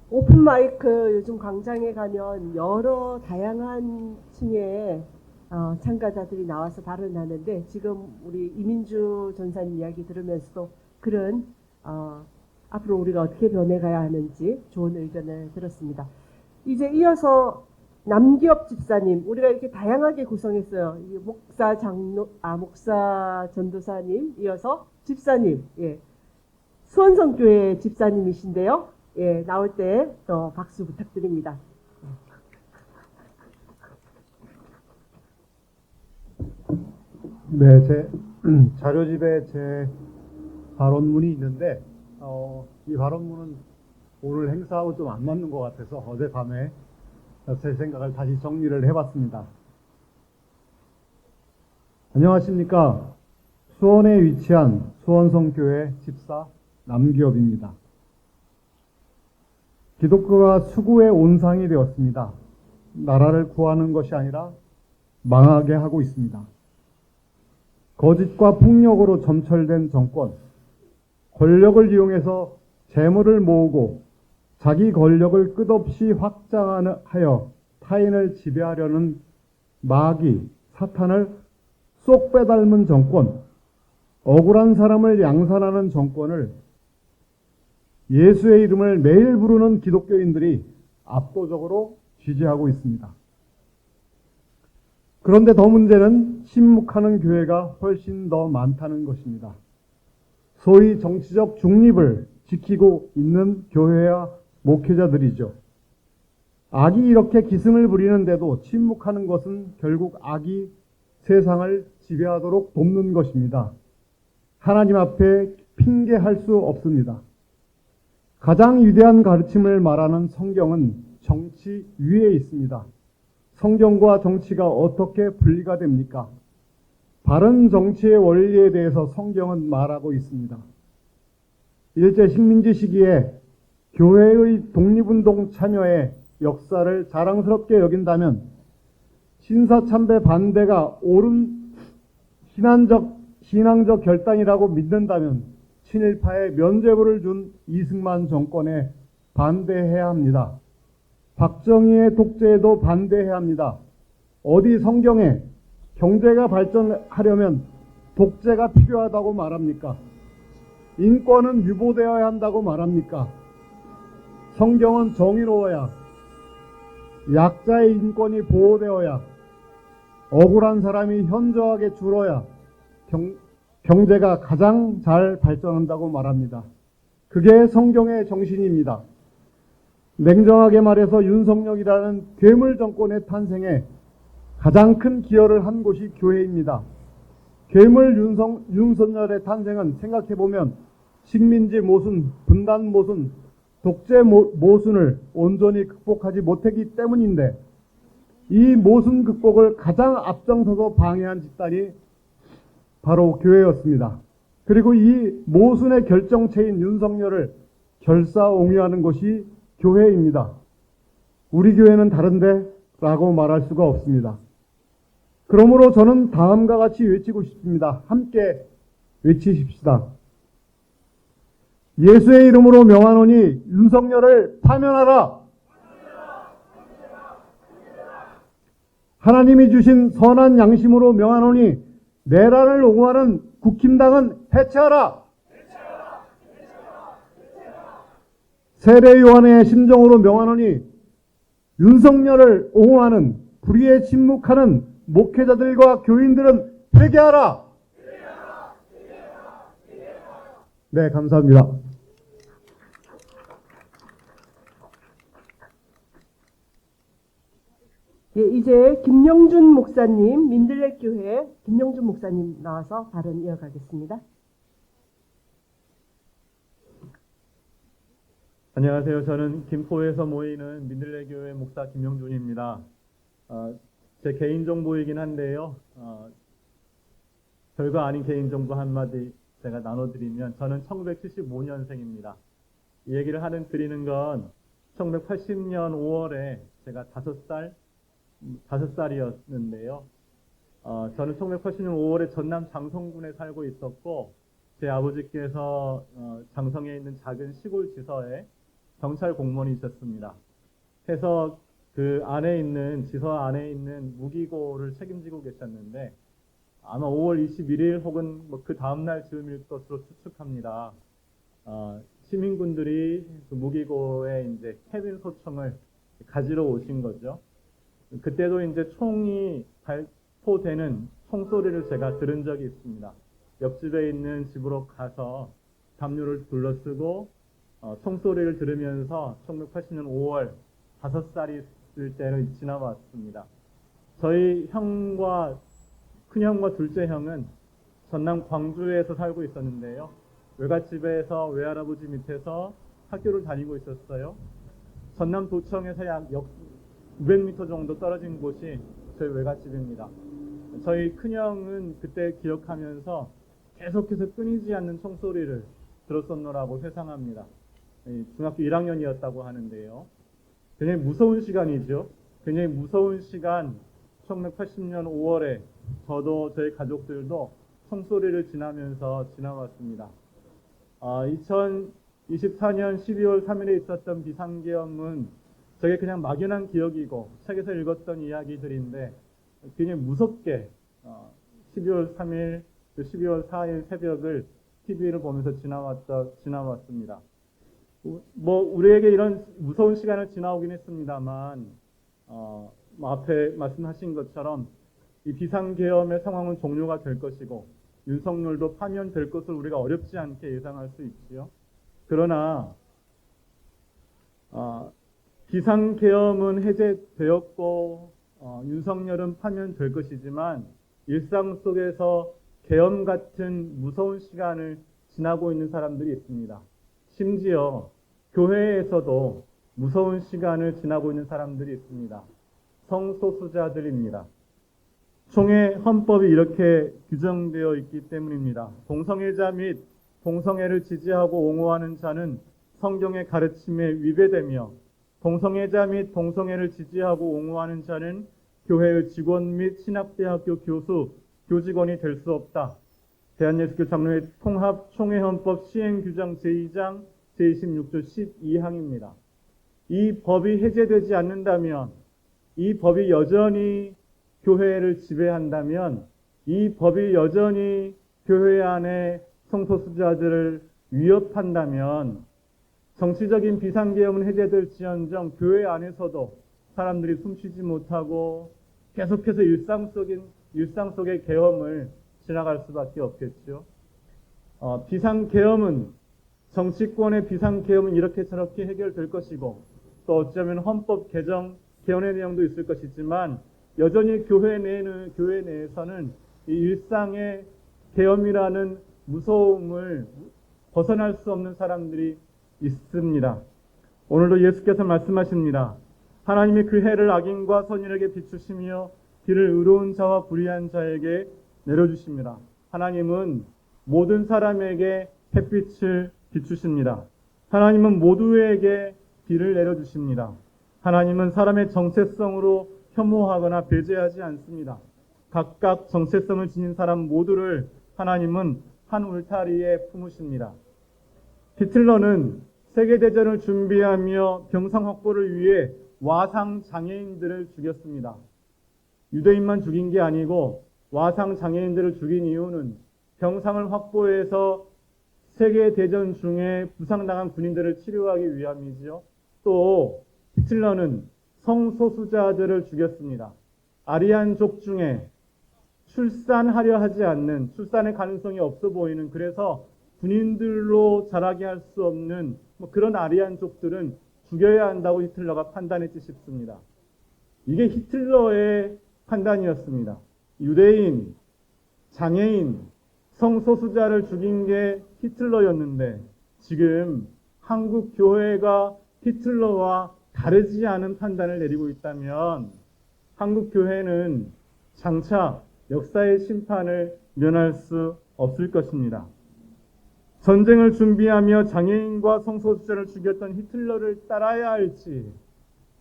오픈마이크 요즘 광장에 가면 여러 다양한 층의 참가자들이 나와서 발언을 하는데 지금 우리 이민주 전사님 이야기 들으면서도 그런 앞으로 우리가 어떻게 변해가야 하는지 좋은 의견을 들었습니다. 이제 이어서 남기업 집사님, 우리가 이렇게 다양하게 구성했어요. 목사 전도사님, 이어서 집사님, 예, 수원성교회 집사님이신데요. 예, 나올 때 또 박수 부탁드립니다. 네, 제 자료집에 제 발언문이 있는데 이 발언문은 오늘 행사하고 좀 안 맞는 것 같아서 어젯밤에 제 생각을 다시 정리를 해봤습니다. 안녕하십니까. 수원에 위치한 수원성교회 집사 남기업입니다. 기독교가 수구의 온상이 되었습니다. 나라를 구하는 것이 아니라 망하게 하고 있습니다. 거짓과 폭력으로 점철된 정권, 권력을 이용해서 재물을 모으고 자기 권력을 끝없이 확장하여 타인을 지배하려는 마귀, 사탄을 쏙 빼닮은 정권, 억울한 사람을 양산하는 정권을 예수의 이름을 매일 부르는 기독교인들이 압도적으로 지지하고 있습니다. 그런데 더 문제는 침묵하는 교회가 훨씬 더 많다는 것입니다. 소위 정치적 중립을 지키고 있는 교회와 목회자들이죠. 악이 이렇게 기승을 부리는데도 침묵하는 것은 결국 악이 세상을 지배하도록 돕는 것입니다. 하나님 앞에 핑계할 수 없습니다. 가장 위대한 가르침을 말하는 성경은 정치 위에 있습니다. 성경과 정치가 어떻게 분리가 됩니까? 바른 정치의 원리에 대해서 성경은 말하고 있습니다. 일제 식민지 시기에 교회의 독립운동 참여의 역사를 자랑스럽게 여긴다면 신사참배 반대가 옳은 신앙적 결단이라고 믿는다면 친일파에 면죄부를 준 이승만 정권에 반대해야 합니다. 박정희의 독재에도 반대해야 합니다. 어디 성경에 경제가 발전하려면 독재가 필요하다고 말합니까? 인권은 유보되어야 한다고 말합니까? 성경은 정의로워야, 약자의 인권이 보호되어야, 억울한 사람이 현저하게 줄어야 경제가 가장 잘 발전한다고 말합니다. 그게 성경의 정신입니다. 냉정하게 말해서 윤석열이라는 괴물 정권의 탄생에 가장 큰 기여를 한 곳이 교회입니다. 괴물 윤석열의 탄생은 생각해보면 식민지 모순, 분단 모순, 독재 모순을 온전히 극복하지 못했기 때문인데 이 모순 극복을 가장 앞장서서 방해한 집단이 바로 교회였습니다. 그리고 이 모순의 결정체인 윤석열을 결사옹위하는 것이 교회입니다. 우리 교회는 다른데 라고 말할 수가 없습니다. 그러므로 저는 다음과 같이 외치고 싶습니다. 함께 외치십시다. 예수의 이름으로 명하노니 윤석열을 파면하라. 하나님이 주신 선한 양심으로 명하노니 내란을 옹호하는 국힘당은 해체하라. 세례 요한의 심정으로 명하노니 윤석열을 옹호하는 불의에 침묵하는 목회자들과 교인들은 회개하라. 네, 감사합니다. 예, 이제 김영준 목사님, 민들레 교회 김영준 목사님 나와서 발언 이어가겠습니다. 안녕하세요. 저는 김포에서 모이는 민들레 교회 목사 김영준입니다. 제 개인정보이긴 한데요. 별거 아닌 개인정보 한마디 제가 나눠드리면 저는 1975년생입니다. 이 얘기를 드리는 건 1980년 5월에 제가 5살이었는데요. 저는 1980년 5월에 전남 장성군에 살고 있었고 제 아버지께서 장성에 있는 작은 시골 지서에 경찰 공무원이셨습니다. 해서 지서 안에 있는 무기고를 책임지고 계셨는데 아마 5월 21일 혹은 그 다음날 즈음일 것으로 추측합니다. 시민군들이 그 무기고에 이제 캐빈 소총을 가지러 오신 거죠. 그때도 이제 총이 발포되는 총소리를 제가 들은 적이 있습니다. 옆집에 있는 집으로 가서 담요를 둘러쓰고 총소리를 들으면서 1980년 5월 5살이 있을 때를 지나왔습니다. 저희 큰형과 둘째 형은 전남 광주에서 살고 있었는데요. 외갓집에서 외할아버지 밑에서 학교를 다니고 있었어요. 전남 도청에서 약 900m 정도 떨어진 곳이 저희 외갓집입니다. 저희 큰형은 그때 기억하면서 계속해서 끊이지 않는 총소리를 들었었노라고 회상합니다. 중학교 1학년이었다고 하는데요. 굉장히 무서운 시간이죠. 굉장히 무서운 시간, 1980년 5월에 저도 저희 가족들도 총소리를 지나왔습니다. 2024년 12월 3일에 있었던 비상계엄은 저게 그냥 막연한 기억이고 책에서 읽었던 이야기들인데 굉장히 무섭게 12월 3일, 12월 4일 새벽을 TV를 보면서 지나왔습니다. 우리에게 이런 무서운 시간을 지나오긴 했습니다만 앞에 말씀하신 것처럼 이 비상계엄의 상황은 종료가 될 것이고 윤석열도 파면될 것을 우리가 어렵지 않게 예상할 수 있지요. 그러나 비상계엄은 해제되었고 윤석열은 파면될 것이지만 일상 속에서 계엄 같은 무서운 시간을 지나고 있는 사람들이 있습니다. 심지어 교회에서도 무서운 시간을 지나고 있는 사람들이 있습니다. 성소수자들입니다. 총회 헌법이 이렇게 규정되어 있기 때문입니다. 동성애자 및 동성애를 지지하고 옹호하는 자는 성경의 가르침에 위배되며 동성애자 및 동성애를 지지하고 옹호하는 자는 교회의 직원 및 신학대학교 교수, 교직원이 될 수 없다. 대한예수교 장로회 통합 총회헌법 시행규정 제2장 제26조 12항입니다. 이 법이 해제되지 않는다면, 이 법이 여전히 교회를 지배한다면, 이 법이 여전히 교회 안에 성소수자들을 위협한다면 정치적인 비상계엄은 해제될지언정 교회 안에서도 사람들이 숨쉬지 못하고 계속해서 일상 속의 계엄을 지나갈 수밖에 없겠죠. 비상계엄은 정치권의 비상계엄은 이렇게 저렇게 해결될 것이고 또 어쩌면 헌법 개헌의 내용도 있을 것이지만 여전히 교회 내에서는 이 일상의 계엄이라는 무서움을 벗어날 수 없는 사람들이 있습니다. 오늘도 예수께서 말씀하십니다. 하나님이 그 해를 악인과 선인에게 비추시며 길을 의로운 자와 불의한 자에게 내려주십니다. 하나님은 모든 사람에게 햇빛을 비추십니다. 하나님은 모두에게 비를 내려주십니다. 하나님은 사람의 정체성으로 혐오하거나 배제하지 않습니다. 각각 정체성을 지닌 사람 모두를 하나님은 한 울타리에 품으십니다. 히틀러는 세계대전을 준비하며 병상 확보를 위해 와상 장애인들을 죽였습니다. 유대인만 죽인 게 아니고 와상 장애인들을 죽인 이유는 병상을 확보해서 세계대전 중에 부상당한 군인들을 치료하기 위함이지요. 또 히틀러는 성소수자들을 죽였습니다. 아리안족 중에 출산하려 하지 않는, 출산의 가능성이 없어 보이는, 그래서 군인들로 자라게 할 수 없는 그런 아리안족들은 죽여야 한다고 히틀러가 판단했지 싶습니다. 이게 히틀러의 판단이었습니다. 유대인, 장애인, 성소수자를 죽인 게 히틀러였는데 지금 한국 교회가 히틀러와 다르지 않은 판단을 내리고 있다면 한국 교회는 장차 역사의 심판을 면할 수 없을 것입니다. 전쟁을 준비하며 장애인과 성소수자를 죽였던 히틀러를 따라야 할지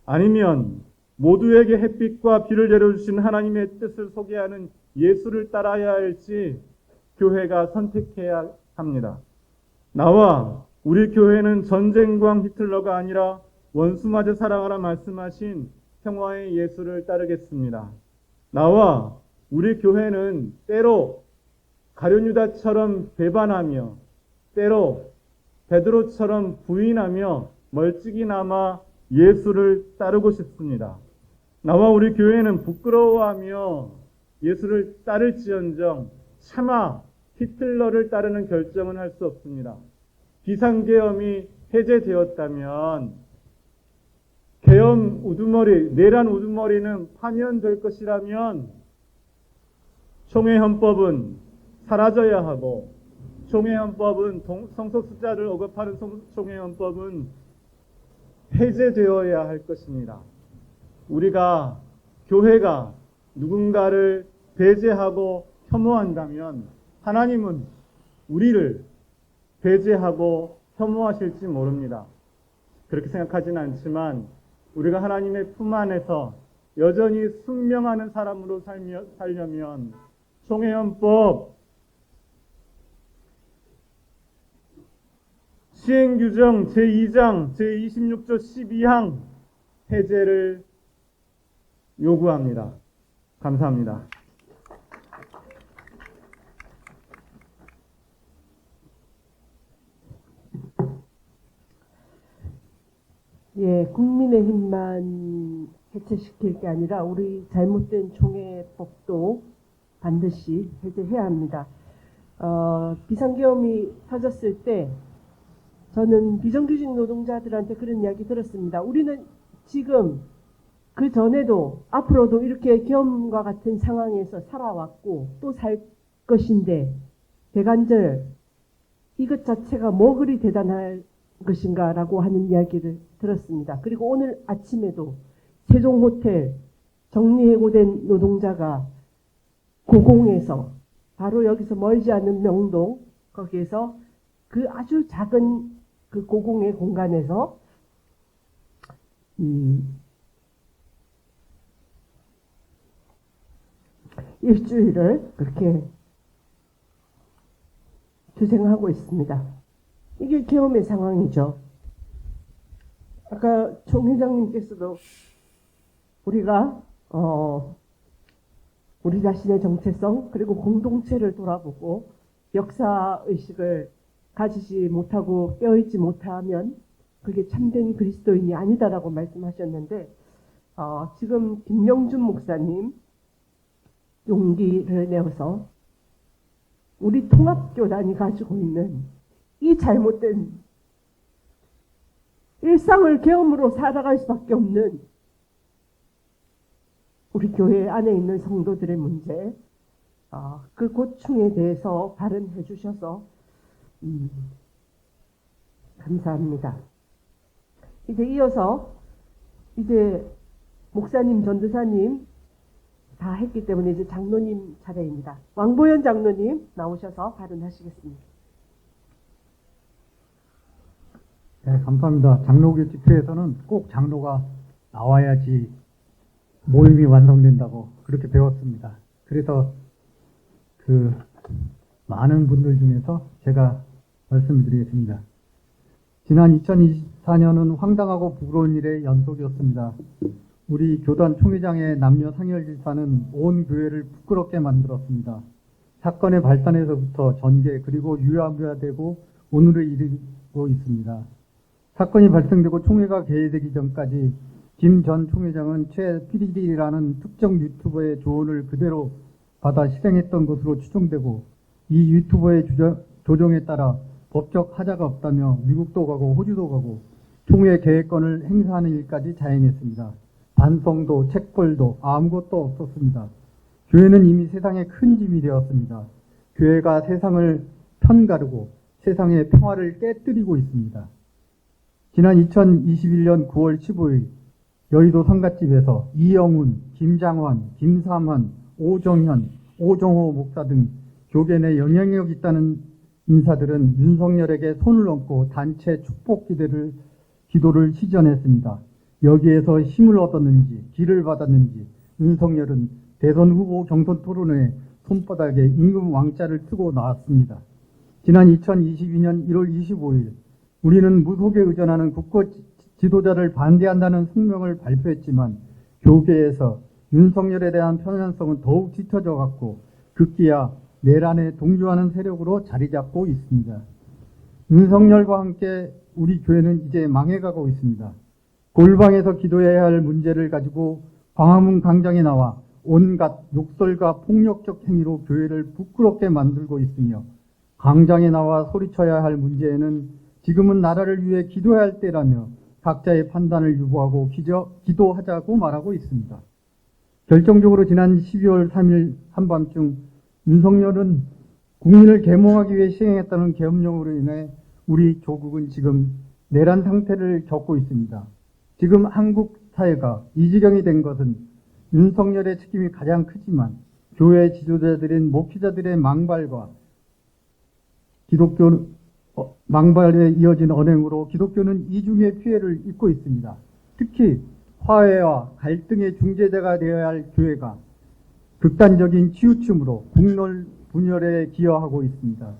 아니면 모두에게 햇빛과 비를 내려주신 하나님의 뜻을 소개하는 예수를 따라야 할지 교회가 선택해야 합니다. 나와 우리 교회는 전쟁광 히틀러가 아니라 원수마저 사랑하라 말씀하신 평화의 예수를 따르겠습니다. 나와 우리 교회는 때로 가룟유다처럼 배반하며 때로 베드로처럼 부인하며 멀찍이나마 예수를 따르고 싶습니다. 나와 우리 교회는 부끄러워하며 예수를 따를지언정 차마 히틀러를 따르는 결정은 할 수 없습니다. 비상계엄이 해제되었다면 계엄 우두머리, 내란 우두머리는 파면될 것이라면 총회헌법은 사라져야 하고 총회헌법은 성소수자를 억압하는 총회헌법은 해제되어야 할 것입니다. 우리가 교회가 누군가를 배제하고 혐오한다면 하나님은 우리를 배제하고 혐오하실지 모릅니다. 그렇게 생각하지는 않지만 우리가 하나님의 품 안에서 여전히 순명하는 사람으로 살려면 총회헌법 시행규정 제2장 제26조 12항 해제를 요구합니다. 감사합니다. 예, 국민의힘만 해체시킬 게 아니라 우리 잘못된 총회법도 반드시 해제해야 합니다. 비상계엄이 터졌을 때 저는 비정규직 노동자들한테 그런 이야기 들었습니다. 우리는 지금 그 전에도 앞으로도 이렇게 계엄과 같은 상황에서 살아왔고 또 살 것인데 대간절 이것 자체가 뭐 그리 대단할 것인가라고 하는 이야기를 들었습니다. 그리고 오늘 아침에도 세종호텔 정리해고된 노동자가 고공에서 바로 여기서 멀지 않은 명동 거기에서 그 아주 작은 그 고공의 공간에서 일주일을 그렇게 투쟁하고 있습니다. 이게 계엄의 상황이죠. 아까 총 회장님께서도 우리가 우리 자신의 정체성 그리고 공동체를 돌아보고 역사의식을 가지지 못하고 깨어있지 못하면 그게 참된 그리스도인이 아니다라고 말씀하셨는데 지금 김영준 목사님 용기를 내어서 우리 통합교단이 가지고 있는 이 잘못된 일상을 계엄으로 살아갈 수밖에 없는 우리 교회 안에 있는 성도들의 문제, 그 고충에 대해서 발언해 주셔서 감사합니다. 이제 이어서 이제 목사님, 전도사님 다 했기 때문에 이제 장로님 차례입니다. 왕보현 장로님 나오셔서 발언하시겠습니다. 네, 감사합니다. 장로교 집회에서는 꼭 장로가 나와야지 모임이 완성된다고 그렇게 배웠습니다. 그래서 그 많은 분들 중에서 제가 말씀드리겠습니다. 지난 2024년은 황당하고 부끄러운 일의 연속이었습니다. 우리 교단 총회장의 남녀 상열 질사는 온 교회를 부끄럽게 만들었습니다. 사건의 발단에서부터 전개 그리고 유야무야되고 오늘에 이르고 있습니다. 사건이 발생되고 총회가 개회되기 전까지 김 전 총회장은 최PDD라는 특정 유튜버의 조언을 그대로 받아 실행했던 것으로 추정되고 이 유튜버의 조정에 따라 법적 하자가 없다며 미국도 가고 호주도 가고 총회 계획권을 행사하는 일까지 자행했습니다. 반성도 책벌도 아무것도 없었습니다. 교회는 이미 세상에 큰 짐이 되었습니다. 교회가 세상을 편가르고 세상의 평화를 깨뜨리고 있습니다. 지난 2021년 9월 15일 여의도 상갓집에서 이영훈, 김장환, 김삼환, 오정현, 오정호 목사 등 교계 내 영향력 있다는 인사들은 윤석열에게 손을 얹고 단체 축복 기도를 시전했습니다. 여기에서 힘을 얻었는지 길을 받았는지 윤석열은 대선 후보 경선 토론회에 손바닥에 임금 왕자를 트고 나왔습니다. 지난 2022년 1월 25일 우리는 무속에 의존하는 국가 지도자를 반대한다는 성명을 발표했지만 교계에서 윤석열에 대한 편향성은 더욱 짙어져 갔고 급기야 내란에 동조하는 세력으로 자리 잡고 있습니다. 윤석열과 함께 우리 교회는 이제 망해가고 있습니다. 골방에서 기도해야 할 문제를 가지고 광화문 광장에 나와 온갖 욕설과 폭력적 행위로 교회를 부끄럽게 만들고 있으며 광장에 나와 소리쳐야 할 문제에는 지금은 나라를 위해 기도해야 할 때라며 각자의 판단을 유보하고 기도하자고 말하고 있습니다. 결정적으로 지난 12월 3일 한밤중 윤석열은 국민을 계몽하기 위해 시행했다는 계엄령으로 인해 우리 조국은 지금 내란 상태를 겪고 있습니다. 지금 한국 사회가 이 지경이 된 것은 윤석열의 책임이 가장 크지만 교회 지도자들인 목회자들의 망발과 망발에 이어진 언행으로 기독교는 이중의 피해를 입고 있습니다. 특히 화해와 갈등의 중재자가 되어야 할 교회가 극단적인 치우침으로 국론 분열에 기여하고 있습니다.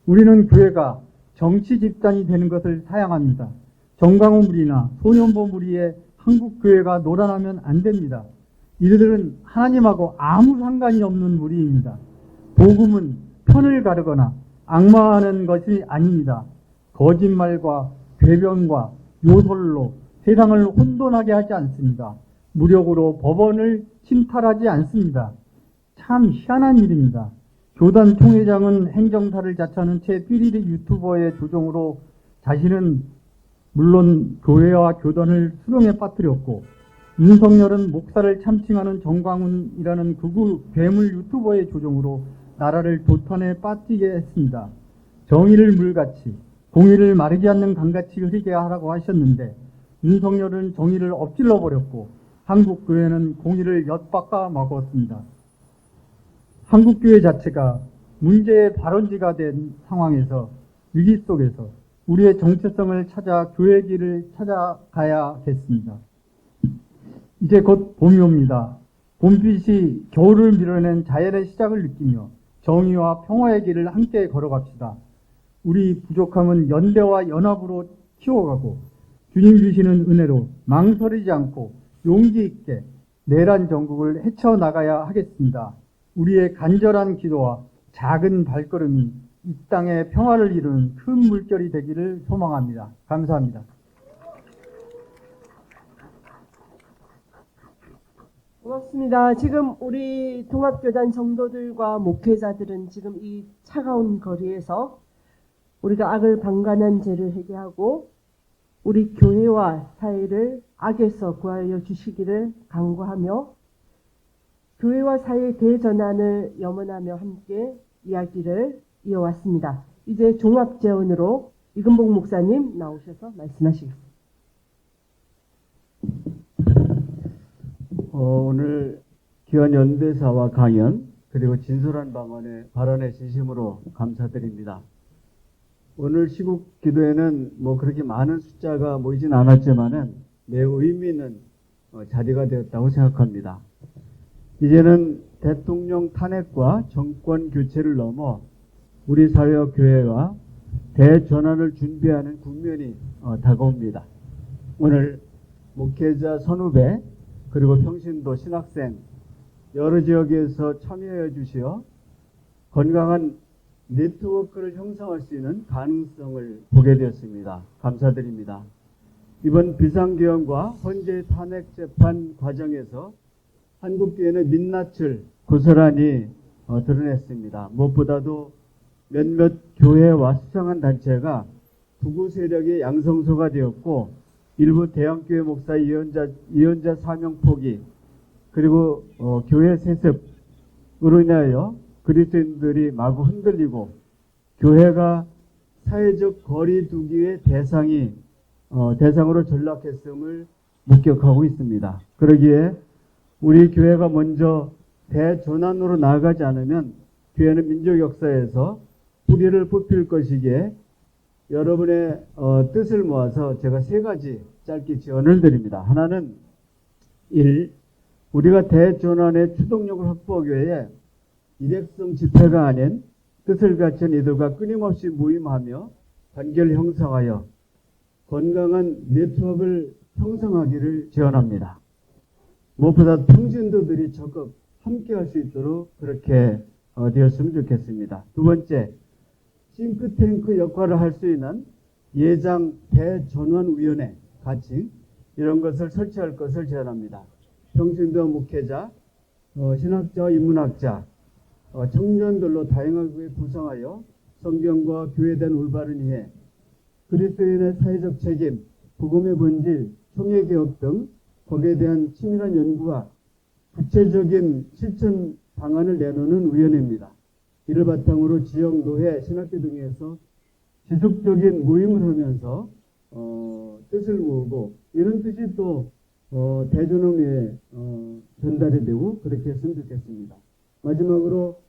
우리는 교회가 정치 집단이 되는 것을 사양합니다. 정광훈 무리나 소년보 무리의 한국 교회가 놀아나면 안 됩니다. 이들은 하나님하고 아무 상관이 없는 무리입니다. 복음은 편을 가르거나 악마하는 것이 아닙니다. 거짓말과 궤변과 요설로 세상을 혼돈하게 하지 않습니다. 무력으로 법원을 침탈하지 않습니다. 참 희한한 일입니다. 교단 총회장은 행정사를 자처하는 최PDD 유튜버의 조종으로 자신은 물론 교회와 교단을 수렁에 빠뜨렸고 윤석열은 목사를 참칭하는 정광훈이라는 극우 괴물 유튜버의 조종으로 나라를 도탄에 빠뜨리게 했습니다. 정의를 물같이 공의를 마르지 않는 강같이 흐리게 하라고 하셨는데 윤석열은 정의를 엎질러 버렸고 한국교회는 공의를 엿바꿔 먹었습니다. 한국교회 자체가 문제의 발원지가 된 상황에서 위기 속에서 우리의 정체성을 찾아 교회 길을 찾아가야겠습니다. 이제 곧 봄이 옵니다. 봄빛이 겨울을 밀어낸 자연의 시작을 느끼며 정의와 평화의 길을 함께 걸어갑시다. 우리 부족함은 연대와 연합으로 키워가고 주님 주시는 은혜로 망설이지 않고 용기 있게 내란 전국을 헤쳐나가야 하겠습니다. 우리의 간절한 기도와 작은 발걸음이 이 땅의 평화를 이루는 큰 물결이 되기를 소망합니다. 감사합니다. 고맙습니다. 지금 우리 동학교단 성도들과 목회자들은 지금 이 차가운 거리에서 우리가 악을 방관한 죄를 회개하고 우리 교회와 사회를 악에서 구하여 주시기를 간구하며 교회와 사회의 대전환을 염원하며 함께 이야기를 이어왔습니다. 이제 종합재원으로 이근복 목사님 나오셔서 말씀하시겠습니다. 오늘 귀한 연대사와 강연 그리고 진솔한 방언의 발언에 진심으로 감사드립니다. 오늘 시국 기도에는 그렇게 많은 숫자가 모이진 않았지만은 매우 의미 있는 자리가 되었다고 생각합니다. 이제는 대통령 탄핵과 정권 교체를 넘어 우리 사회와 교회가 대전환을 준비하는 국면이 다가옵니다. 오늘 목회자 선후배 그리고 평신도 신학생 여러 지역에서 참여해 주시어 건강한 네트워크를 형성할 수 있는 가능성을 보게 되었습니다. 감사드립니다. 이번 비상계엄과 헌재 탄핵 재판 과정에서 한국교회는 민낯을 고스란히 드러냈습니다. 무엇보다도 몇몇 교회와 수상한 단체가 구구 세력의 양성소가 되었고 일부 대형교회 목사 예언자 사명 포기 그리고 교회 세습으로 인하여 그리스도인들이 마구 흔들리고 교회가 사회적 거리 두기의 대상으로 전락했음을 목격하고 있습니다. 그러기에 우리 교회가 먼저 대전환으로 나아가지 않으면 교회는 민족 역사에서 뿌리를 뽑힐 것이기에 여러분의 뜻을 모아서 제가 세 가지 짧게 제언을 드립니다. 하나는 1. 우리가 대전환의 추동력을 확보하기 위해 일회성 집회가 아닌 뜻을 갖춘 이들과 끊임없이 모임하며 관계를 형성하여 건강한 네트워크를 형성하기를 제언합니다. 무엇보다 평신도들이 적극 함께할 수 있도록 그렇게 되었으면 좋겠습니다. 두 번째, 싱크탱크 역할을 할 수 있는 예장 대전환위원회 같이 이런 것을 설치할 것을 제안합니다. 평신도 목회자, 신학자와 인문학자, 청년들로 다양하게 구성하여 성경과 교회에 대한 올바른 이해, 그리스도인의 사회적 책임, 복음의 본질, 총회개혁 등 거기에 대한 치밀한 연구와 구체적인 실천 방안을 내놓는 위원회입니다. 이를 바탕으로 지역, 노회, 신학교 등에서 지속적인 모임을 하면서 뜻을 모으고 이런 뜻이 또 대전원회에 전달이 되고 그렇게 했으면 좋겠습니다. 마지막으로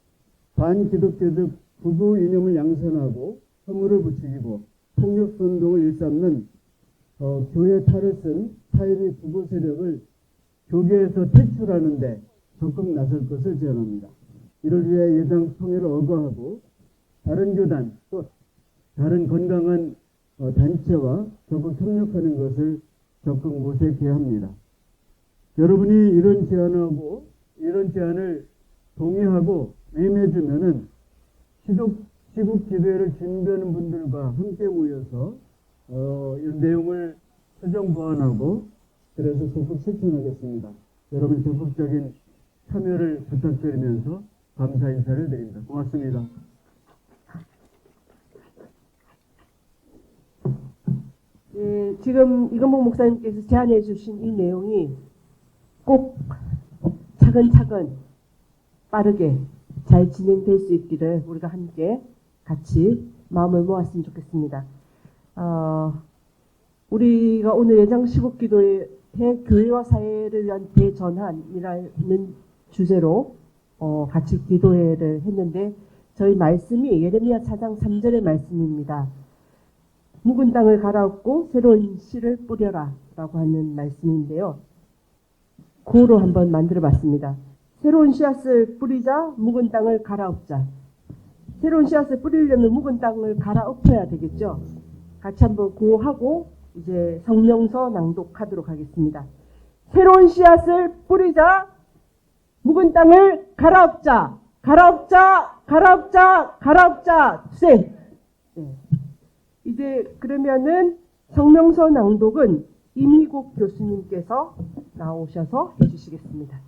반기독교적 부부 이념을 양산하고 허물을 부추기고 폭력선동을 일삼는 교회 탈을 쓴 사이비 부부 세력을 교계에서 퇴출하는 데 적극 나설 것을 제안합니다. 이를 위해 예당 통일을 억거하고 다른 교단 또 다른 건강한 단체와 적극 협력하는 것을 적극 모색해야 합니다. 여러분이 이런 제안하고 이런 제안을 동의하고 임해주면은 시국 기도회를 준비하는 분들과 함께 모여서 이 내용을 수정 보완하고 그래서 적극 실천하겠습니다. 여러분 적극적인 참여를 부탁드리면서 감사 인사를 드립니다. 고맙습니다. 예, 지금 이건복 목사님께서 제안해 주신 이 내용이 꼭 차근차근 빠르게 잘 진행될 수 있기를 우리가 함께 같이 마음을 모았으면 좋겠습니다. 우리가 오늘 예장시국 기도회 교회와 사회를 위한 대전환이라는 주제로 같이 기도회를 했는데 저희 말씀이 예레미야 4장 3절의 말씀입니다. 묵은 땅을 갈아엎고 새로운 씨를 뿌려라 라고 하는 말씀인데요. 구호로 한번 만들어 봤습니다. 새로운 씨앗을 뿌리자, 묵은 땅을 갈아엎자. 새로운 씨앗을 뿌리려면 묵은 땅을 갈아엎어야 되겠죠. 같이 한번 구호하고 이제 성명서 낭독하도록 하겠습니다. 새로운 씨앗을 뿌리자, 묵은 땅을 갈아엎자, 갈아엎자, 갈아엎자, 갈아엎자. 셋. 네. 이제 그러면은 성명서 낭독은 이미국 교수님께서 나오셔서 해주시겠습니다.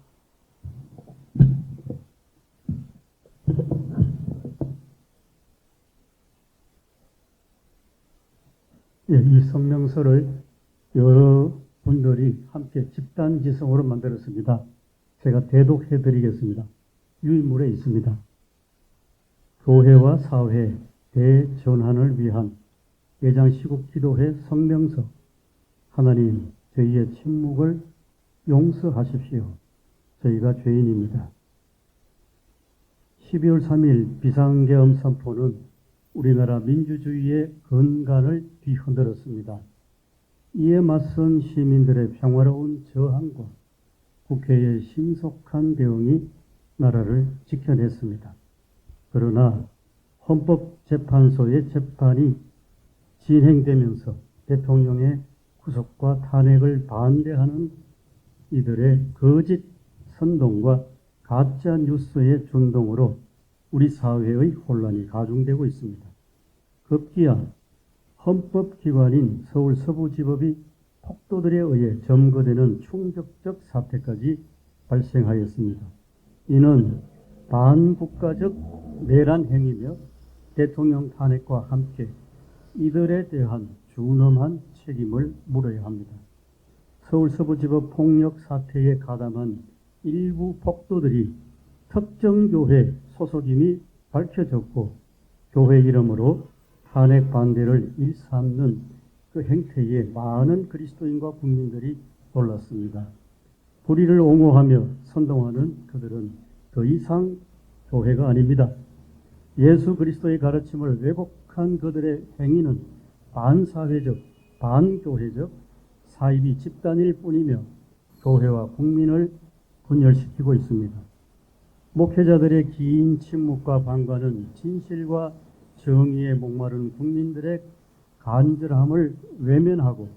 예, 이 성명서를 여러 분들이 함께 집단 지성으로 만들었습니다. 제가 대독해 드리겠습니다. 유인물에 있습니다. 교회와 사회 대전환을 위한 예장시국 기도회 성명서. 하나님, 저희의 침묵을 용서하십시오. 저희가 죄인입니다. 12월 3일 비상계엄 선포는 우리나라 민주주의의 근간을 뒤흔들었습니다. 이에 맞선 시민들의 평화로운 저항과 국회의 신속한 대응이 나라를 지켜냈습니다. 그러나 헌법재판소의 재판이 진행되면서 대통령의 구속과 탄핵을 반대하는 이들의 거짓 선동과 가짜 뉴스의 준동으로 우리 사회의 혼란이 가중되고 있습니다. 급기야 헌법기관인 서울 서부지법이 폭도들에 의해 점거되는 충격적 사태까지 발생하였습니다. 이는 반국가적 내란 행위며 대통령 탄핵과 함께 이들에 대한 준엄한 책임을 물어야 합니다. 서울 서부지법 폭력 사태에 가담한 일부 폭도들이 특정 교회 소속임이 밝혀졌고 교회 이름으로 탄핵 반대를 일삼는 그 행태에 많은 그리스도인과 국민들이 놀랐습니다. 불의를 옹호하며 선동하는 그들은 더 이상 교회가 아닙니다. 예수 그리스도의 가르침을 왜곡한 그들의 행위는 반사회적, 반교회적 사이비 집단일 뿐이며 교회와 국민을 분열시키고 있습니다. 목회자들의 긴 침묵과 방관은 진실과 정의에 목마른 국민들의 간절함을 외면하고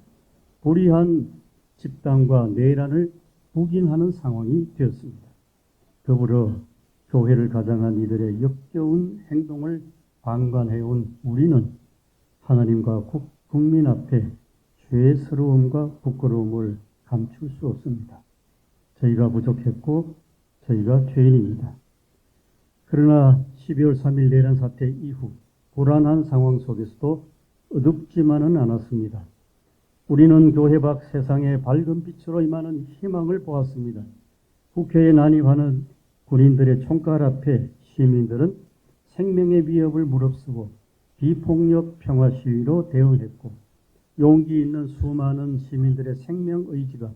불의한 집단과 내란을 부인하는 상황이 되었습니다. 더불어 교회를 가장한 이들의 역겨운 행동을 방관해온 우리는 하나님과 국민 앞에 죄스러움과 부끄러움을 감출 수 없습니다. 저희가 부족했고 저희가 죄인입니다. 그러나 12월 3일 내란 사태 이후 불안한 상황 속에서도 어둡지만은 않았습니다. 우리는 교회 밖 세상의 밝은 빛으로 임하는 희망을 보았습니다. 국회에 난입하는 군인들의 총칼 앞에 시민들은 생명의 위협을 무릅쓰고 비폭력 평화 시위로 대응했고 용기 있는 수많은 시민들의 생명 의지가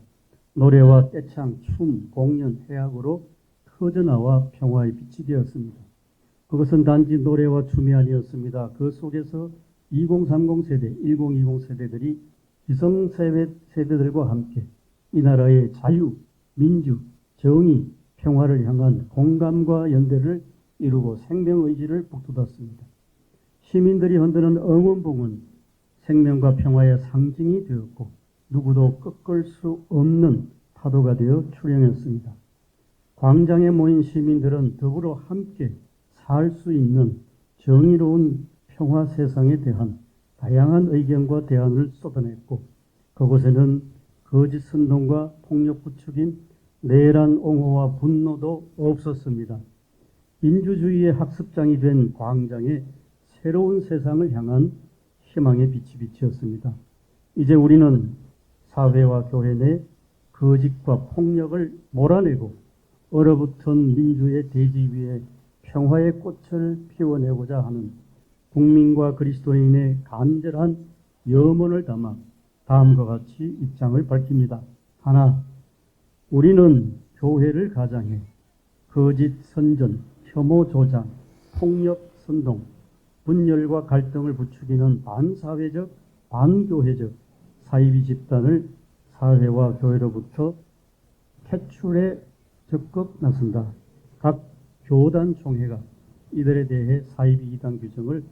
노래와 떼창, 춤, 공연, 해악으로 터져나와 평화의 빛이 되었습니다. 그것은 단지 노래와 춤이 아니었습니다. 그 속에서 2030 세대, 1020 세대들이 기성세대들과 함께 이 나라의 자유, 민주, 정의, 평화를 향한 공감과 연대를 이루고 생명의지를 북돋았습니다. 시민들이 흔드는 응원봉은 생명과 평화의 상징이 되었고 누구도 꺾을 수 없는 파도가 되어 출렁였습니다. 광장에 모인 시민들은 더불어 함께 살 수 있는 정의로운 평화 세상에 대한 다양한 의견과 대안을 쏟아냈고 그곳에는 거짓 선동과 폭력 부추김, 내란 옹호와 분노도 없었습니다. 민주주의의 학습장이 된 광장에 새로운 세상을 향한 희망의 빛이 비치었습니다. 이제 우리는 사회와 교회 내 거짓과 폭력을 몰아내고 얼어붙은 민주의 대지 위에 평화의 꽃을 피워내고자 하는 국민과 그리스도인의 간절한 염원을 담아 다음과 같이 입장을 밝힙니다. 하나, 우리는 교회를 가장해 거짓 선전, 혐오 조장, 폭력, 선동, 분열과 갈등을 부추기는 반사회적, 반교회적 사이비 집단을 사회와 교회로부터 퇴출에 적극 나선다. 각 교단 총회가 이들에 대해 사이비 이단 규정을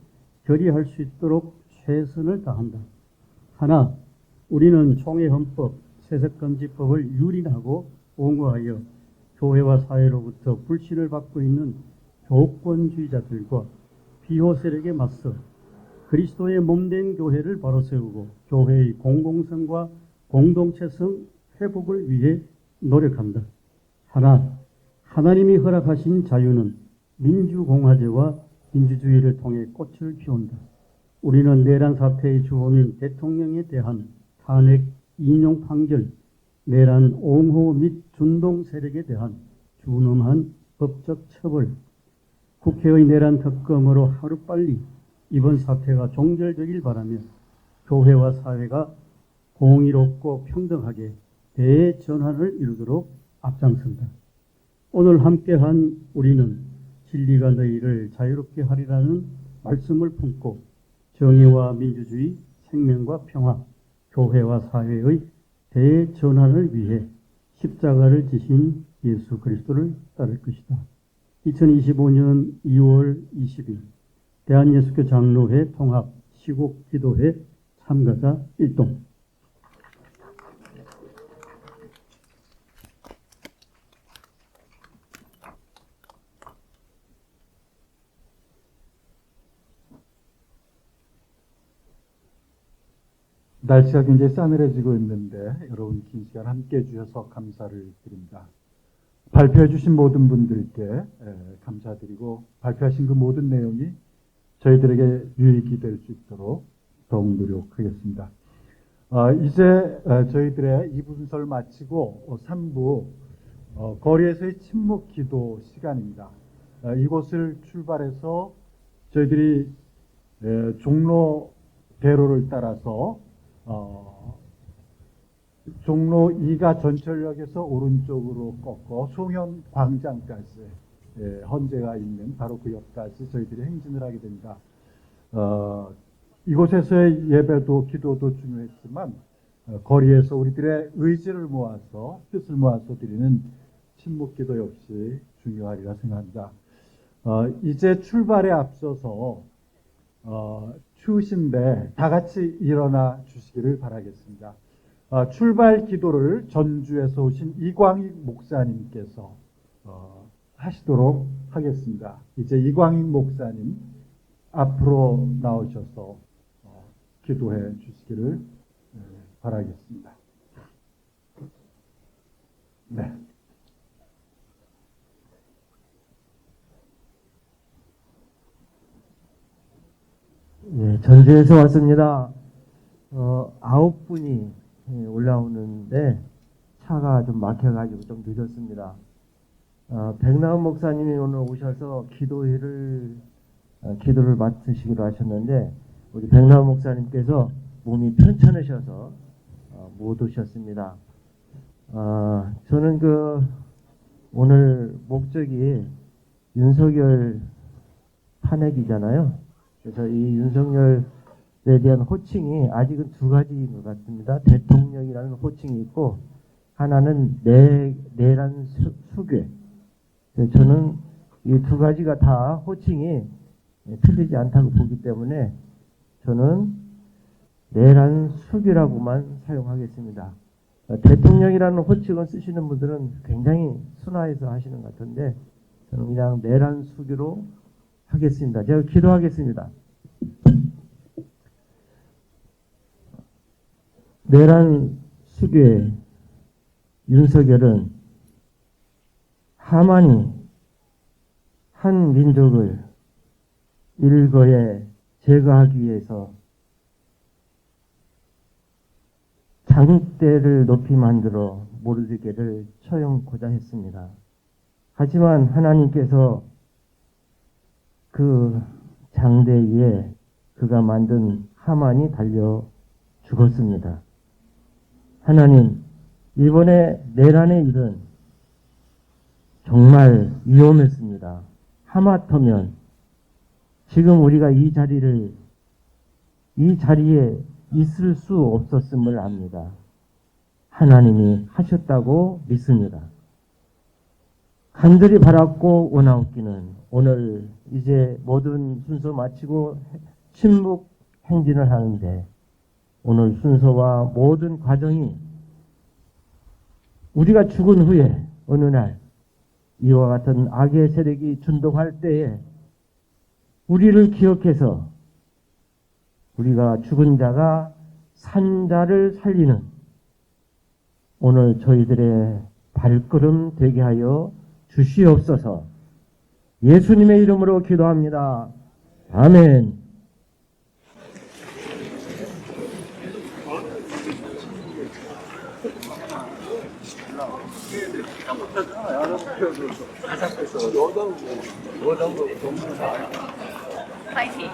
결의할 수 있도록 최선을 다한다. 하나, 우리는 총회 헌법, 세습금지법을 유린하고 옹호하여 교회와 사회로부터 불신을 받고 있는 교권주의자들과 비호 세력에 맞서 그리스도의 몸된 교회를 바로 세우고 교회의 공공성과 공동체성 회복을 위해 노력한다. 하나, 하나님이 허락하신 자유는 민주공화제와 민주주의를 통해 꽃을 피운다. 우리는 내란 사태의 주범인 대통령에 대한 탄핵 인용 판결, 내란 옹호 및 준동 세력에 대한 준엄한 법적 처벌, 국회의 내란 특검으로 하루빨리 이번 사태가 종결되길 바라며 교회와 사회가 공의롭고 평등하게 대전환을 이루도록 앞장선다. 오늘 함께한 우리는 진리가 너희를 자유롭게 하리라는 말씀을 품고 정의와 민주주의, 생명과 평화, 교회와 사회의 대전환을 위해 십자가를 지신 예수 그리스도를 따를 것이다. 2025년 2월 20일 대한예수교 장로회 통합 시국 기도회 참가자 1동. 날씨가 굉장히 싸늘해지고 있는데 여러분 긴 시간 함께 해주셔서 감사를 드립니다. 발표해 주신 모든 분들께 감사드리고 발표하신 그 모든 내용이 저희들에게 유익이 될 수 있도록 더욱 노력하겠습니다. 이제 저희들의 2부 순서를 마치고 3부 거리에서의 침묵 기도 시간입니다. 이곳을 출발해서 저희들이 종로 대로를 따라서 종로 2가 전철역에서 오른쪽으로 꺾어 송현 광장까지 헌재가 있는 바로 그 역까지 저희들이 행진을 하게 됩니다. 이곳에서의 예배도 기도도 중요했지만 거리에서 우리들의 의지를 모아서 뜻을 모아서 드리는 침묵기도 역시 중요하리라 생각합니다. 이제 출발에 앞서서 추우신데 다 같이 일어나 주시기를 바라겠습니다. 출발 기도를 전주에서 오신 이광익 목사님께서 하시도록 하겠습니다. 이제 이광익 목사님 앞으로 나오셔서 기도해 주시기를 바라겠습니다. 네. 예, 전주에서 왔습니다. 9분이 올라오는데 차가 좀 막혀가지고 좀 늦었습니다. 백나은 목사님이 오늘 오셔서 기도를 맡으시기로 하셨는데 우리 백나은 목사님께서 몸이 편찮으셔서 못 오셨습니다. 저는 오늘 목적이 윤석열 탄핵이잖아요. 그래서 이 윤석열에 대한 호칭이 아직은 두 가지인 것 같습니다. 대통령이라는 호칭이 있고 하나는 내란 수괴. 저는 이 두 가지가 다 호칭이 틀리지 않다고 보기 때문에 저는 내란 수괴라고만 사용하겠습니다. 대통령이라는 호칭을 쓰시는 분들은 굉장히 순화해서 하시는 것 같은데 저는 그냥 내란 수괴로 하겠습니다. 제가 기도하겠습니다. 내란 수괴 윤석열은 하만이 한 민족을 일거에 제거하기 위해서 장대를 높이 만들어 모르드게를 처형고자 했습니다. 하지만 하나님께서 그 장대 위에 그가 만든 하만이 달려 죽었습니다. 하나님, 이번에 내란의 일은 정말 위험했습니다. 하마터면 지금 우리가 이 자리에 있을 수 없었음을 압니다. 하나님이 하셨다고 믿습니다. 간절히 바랐고 원하옵기는 오늘 이제 모든 순서 마치고 침묵 행진을 하는데 오늘 순서와 모든 과정이 우리가 죽은 후에 어느 날 이와 같은 악의 세력이 준동할 때에 우리를 기억해서 우리가 죽은 자가 산 자를 살리는 오늘 저희들의 발걸음 되게 하여 주시옵소서. 예수님의 이름으로 기도합니다. 아멘. 파이팅.